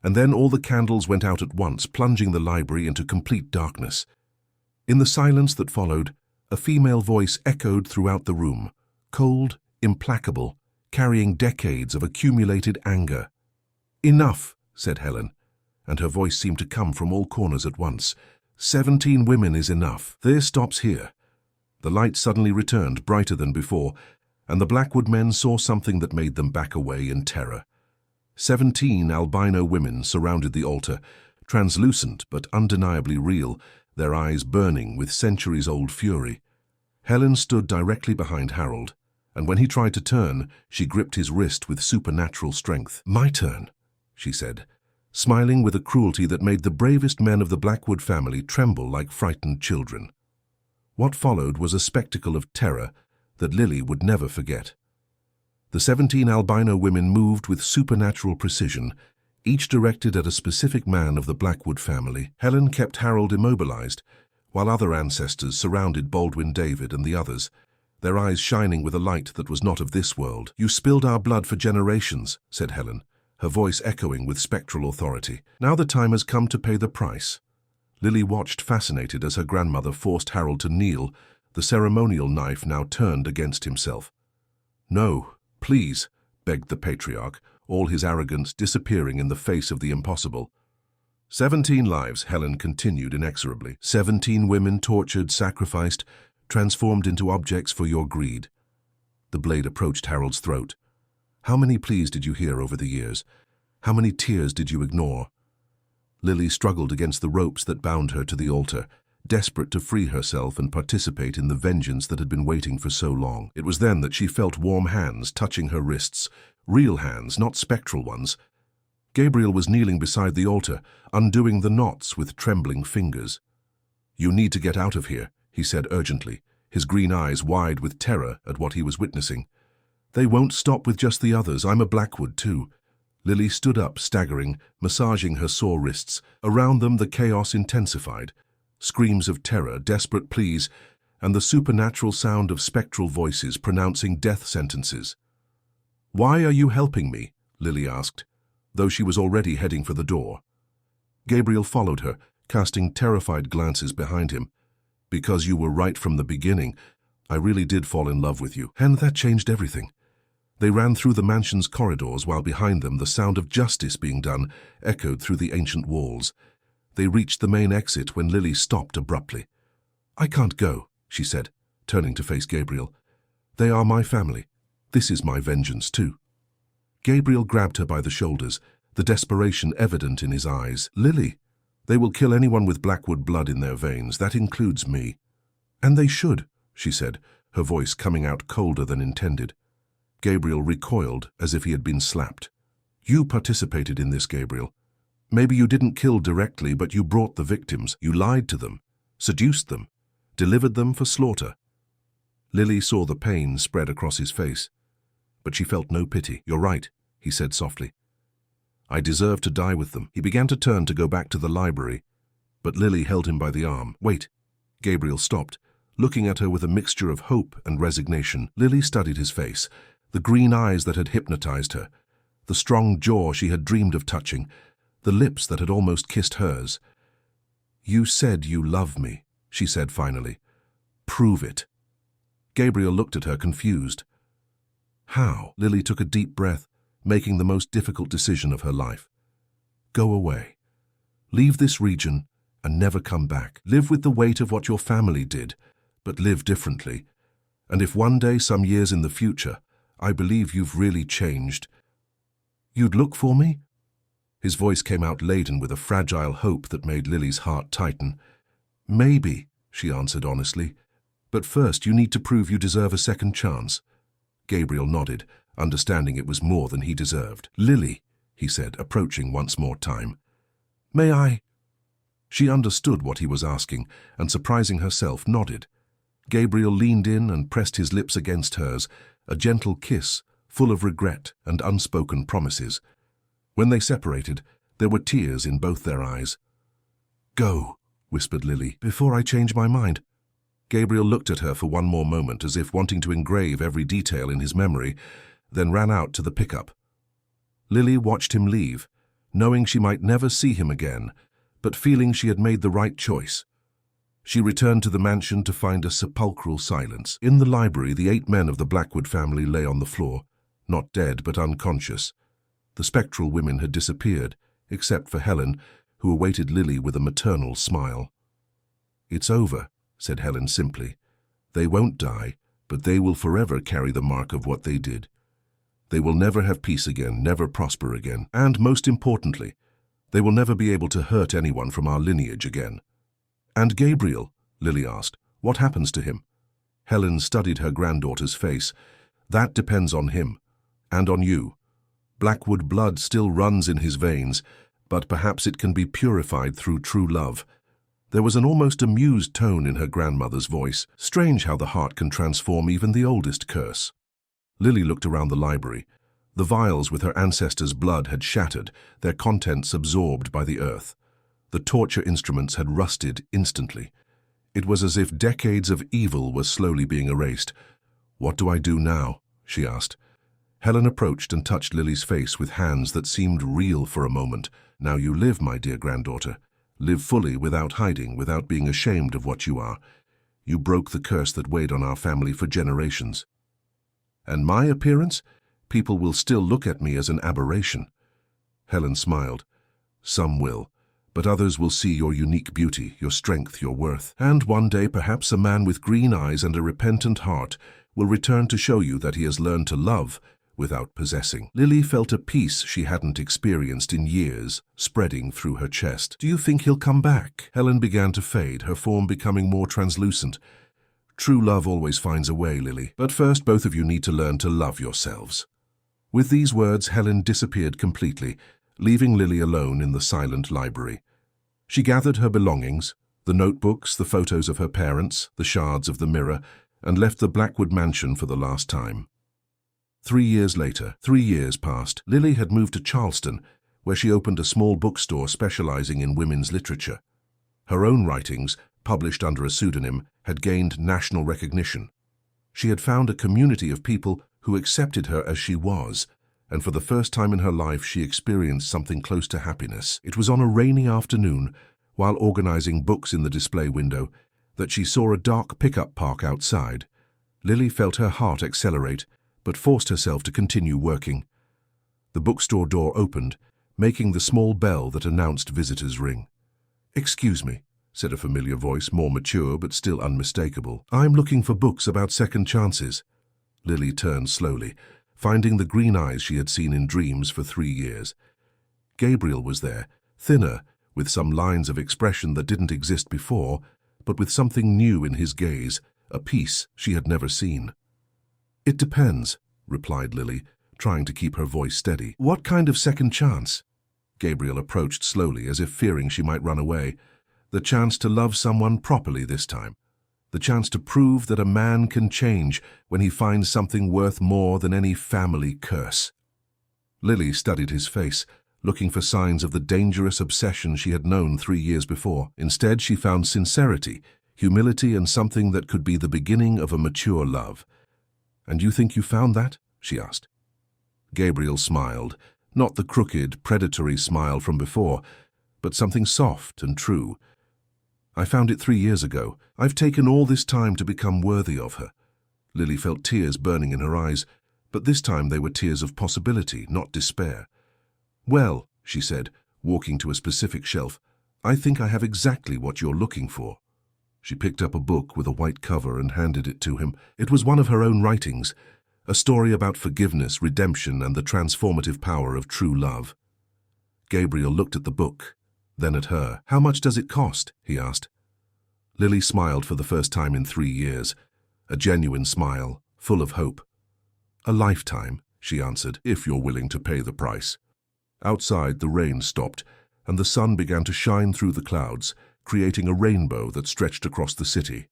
And then all the candles went out at once, plunging the library into complete darkness. In the silence that followed, a female voice echoed throughout the room, cold, implacable, carrying decades of accumulated anger. "Enough," said Helen, and her voice seemed to come from all corners at once. 17 women is enough. This stops here." The light suddenly returned, brighter than before, and the Blackwood men saw something that made them back away in terror. 17 albino women surrounded the altar, translucent but undeniably real, their eyes burning with centuries-old fury. Helen stood directly behind Harold, and when he tried to turn, she gripped his wrist with supernatural strength. "My turn," she said, smiling with a cruelty that made the bravest men of the Blackwood family tremble like frightened children. What followed was a spectacle of terror that Lily would never forget. The 17 albino women moved with supernatural precision, each directed at a specific man of the Blackwood family. Helen kept Harold immobilized, while other ancestors surrounded Baldwin David and the others, their eyes shining with a light that was not of this world. "You spilled our blood for generations," said Helen, her voice echoing with spectral authority. "Now the time has come to pay the price." Lily watched fascinated as her grandmother forced Harold to kneel, the ceremonial knife now turned against himself. "No, please," begged the patriarch, all his arrogance disappearing in the face of the impossible. 17 lives, Helen continued inexorably. 17 women tortured, sacrificed, transformed into objects for your greed. The blade approached Harold's throat. "How many pleas did you hear over the years? How many tears did you ignore?" Lily struggled against the ropes that bound her to the altar, desperate to free herself and participate in the vengeance that had been waiting for so long. It was then that she felt warm hands touching her wrists, real hands, not spectral ones. Gabriel was kneeling beside the altar, undoing the knots with trembling fingers. "You need to get out of here," he said urgently, his green eyes wide with terror at what he was witnessing. "They won't stop with just the others. I'm a Blackwood too." Lily stood up, staggering, massaging her sore wrists. Around them the chaos intensified. Screams of terror, desperate pleas, and the supernatural sound of spectral voices pronouncing death sentences. "Why are you helping me?" Lily asked, though she was already heading for the door. Gabriel followed her, casting terrified glances behind him. "Because you were right from the beginning. I really did fall in love with you, and that changed everything." They ran through the mansion's corridors while behind them the sound of justice being done echoed through the ancient walls. They reached the main exit when Lily stopped abruptly. "I can't go," she said, turning to face Gabriel. "They are my family. This is my vengeance too." Gabriel grabbed her by the shoulders, the desperation evident in his eyes. "Lily, they will kill anyone with Blackwood blood in their veins. That includes me." "And they should," she said, her voice coming out colder than intended. Gabriel recoiled as if he had been slapped. "You participated in this, Gabriel. Maybe you didn't kill directly, but you brought the victims. You lied to them, seduced them, delivered them for slaughter." Lily saw the pain spread across his face, but she felt no pity. "You're right," he said softly. "I deserve to die with them." He began to turn to go back to the library, but Lily held him by the arm. "Wait." Gabriel stopped, looking at her with a mixture of hope and resignation. Lily studied his face, the green eyes that had hypnotized her, the strong jaw she had dreamed of touching, the lips that had almost kissed hers. "You said you love me," she said finally. "Prove it." Gabriel looked at her confused. "How?" Lily took a deep breath, making the most difficult decision of her life. "Go away. Leave this region and never come back. Live with the weight of what your family did, but live differently. And if one day, some years in the future, I believe you've really changed, you'd look for me?" His voice came out laden with a fragile hope that made Lily's heart tighten. "Maybe," she answered honestly. "But first you need to prove you deserve a second chance." Gabriel nodded, understanding it was more than he deserved. "Lily," he said, approaching once more time. "May I?" She understood what he was asking, and surprising herself, nodded. Gabriel leaned in and pressed his lips against hers, a gentle kiss, full of regret and unspoken promises. When they separated, there were tears in both their eyes. "Go," whispered Lily, "before I change my mind." Gabriel looked at her for one more moment, as if wanting to engrave every detail in his memory, then ran out to the pickup. Lily watched him leave, knowing she might never see him again, but feeling she had made the right choice. She returned to the mansion to find a sepulchral silence. In the library, the 8 men of the Blackwood family lay on the floor, not dead but unconscious. The spectral women had disappeared, except for Helen, who awaited Lily with a maternal smile. "It's over," said Helen simply. "They won't die, but they will forever carry the mark of what they did. They will never have peace again, never prosper again, and most importantly, they will never be able to hurt anyone from our lineage again." "And Gabriel?" Lily asked. "What happens to him?" Helen studied her granddaughter's face. "That depends on him, and on you. Blackwood blood still runs in his veins, but perhaps it can be purified through true love." There was an almost amused tone in her grandmother's voice. Strange how the heart can transform even the oldest curse. Lily looked around the library. The vials with her ancestors' blood had shattered, their contents absorbed by the earth. The torture instruments had rusted instantly. It was as if decades of evil were slowly being erased. "What do I do now?" she asked. Helen approached and touched Lily's face with hands that seemed real for a moment. "Now you live, my dear granddaughter. Live fully, without hiding, without being ashamed of what you are. You broke the curse that weighed on our family for generations. And my appearance? People will still look at me as an aberration." Helen smiled. "Some will, but others will see your unique beauty, your strength, your worth. And one day perhaps a man with green eyes and a repentant heart will return to show you that he has learned to love without possessing." Lily felt a peace she hadn't experienced in years, spreading through her chest. "Do you think he'll come back?" Helen began to fade, her form becoming more translucent. "True love always finds a way, Lily. But first, both of you need to learn to love yourselves." With these words, Helen disappeared completely, leaving Lily alone in the silent library. She gathered her belongings, the notebooks, the photos of her parents, the shards of the mirror, and left the Blackwood mansion for the last time. 3 years later, 3 years passed. Lily had moved to Charleston, where she opened a small bookstore specializing in women's literature. Her own writings, published under a pseudonym, had gained national recognition. She had found a community of people who accepted her as she was, and for the first time in her life she experienced something close to happiness. It was on a rainy afternoon, while organizing books in the display window, that she saw a dark pickup park outside. Lily felt her heart accelerate, but forced herself to continue working. The bookstore door opened, making the small bell that announced visitors ring. "Excuse me," said a familiar voice, more mature but still unmistakable. "I'm looking for books about second chances." Lily turned slowly, finding the green eyes she had seen in dreams for 3 years. Gabriel was there, thinner, with some lines of expression that didn't exist before, but with something new in his gaze, a peace she had never seen. "It depends," replied Lily, trying to keep her voice steady. "What kind of second chance?" Gabriel approached slowly, as if fearing she might run away. "The chance to love someone properly this time. The chance to prove that a man can change when he finds something worth more than any family curse." Lily studied his face, looking for signs of the dangerous obsession she had known 3 years before. Instead, she found sincerity, humility, and something that could be the beginning of a mature love. "And you think you found that?" she asked. Gabriel smiled, not the crooked, predatory smile from before, but something soft and true. "I found it 3 years ago. I've taken all this time to become worthy of her." Lily felt tears burning in her eyes, but this time they were tears of possibility, not despair. "Well," she said, walking to a specific shelf, I think I have exactly what you're looking for." She picked up a book with a white cover and handed it to him. It was one of her own writings, a story about forgiveness, redemption, and the transformative power of true love. Gabriel looked at the book, then at her. "How much does it cost?" he asked. Lily smiled for the first time in 3 years, a genuine smile, full of hope. "A lifetime," she answered, "if you're willing to pay the price." Outside, the rain stopped, and the sun began to shine through the clouds, creating a rainbow that stretched across the city.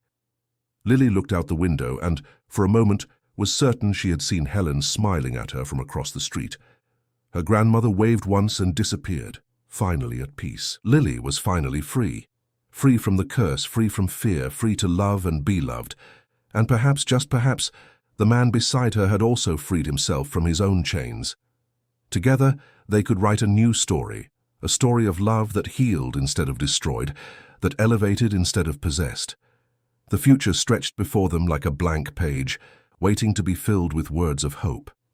Lily looked out the window and, for a moment, was certain she had seen Helen smiling at her from across the street. Her grandmother waved once and disappeared, finally at peace. Lily was finally free. Free from the curse, free from fear, free to love and be loved. And perhaps, just perhaps, the man beside her had also freed himself from his own chains. Together, they could write a new story, a story of love that healed instead of destroyed, that elevated instead of possessed. The future stretched before them like a blank page, waiting to be filled with words of hope.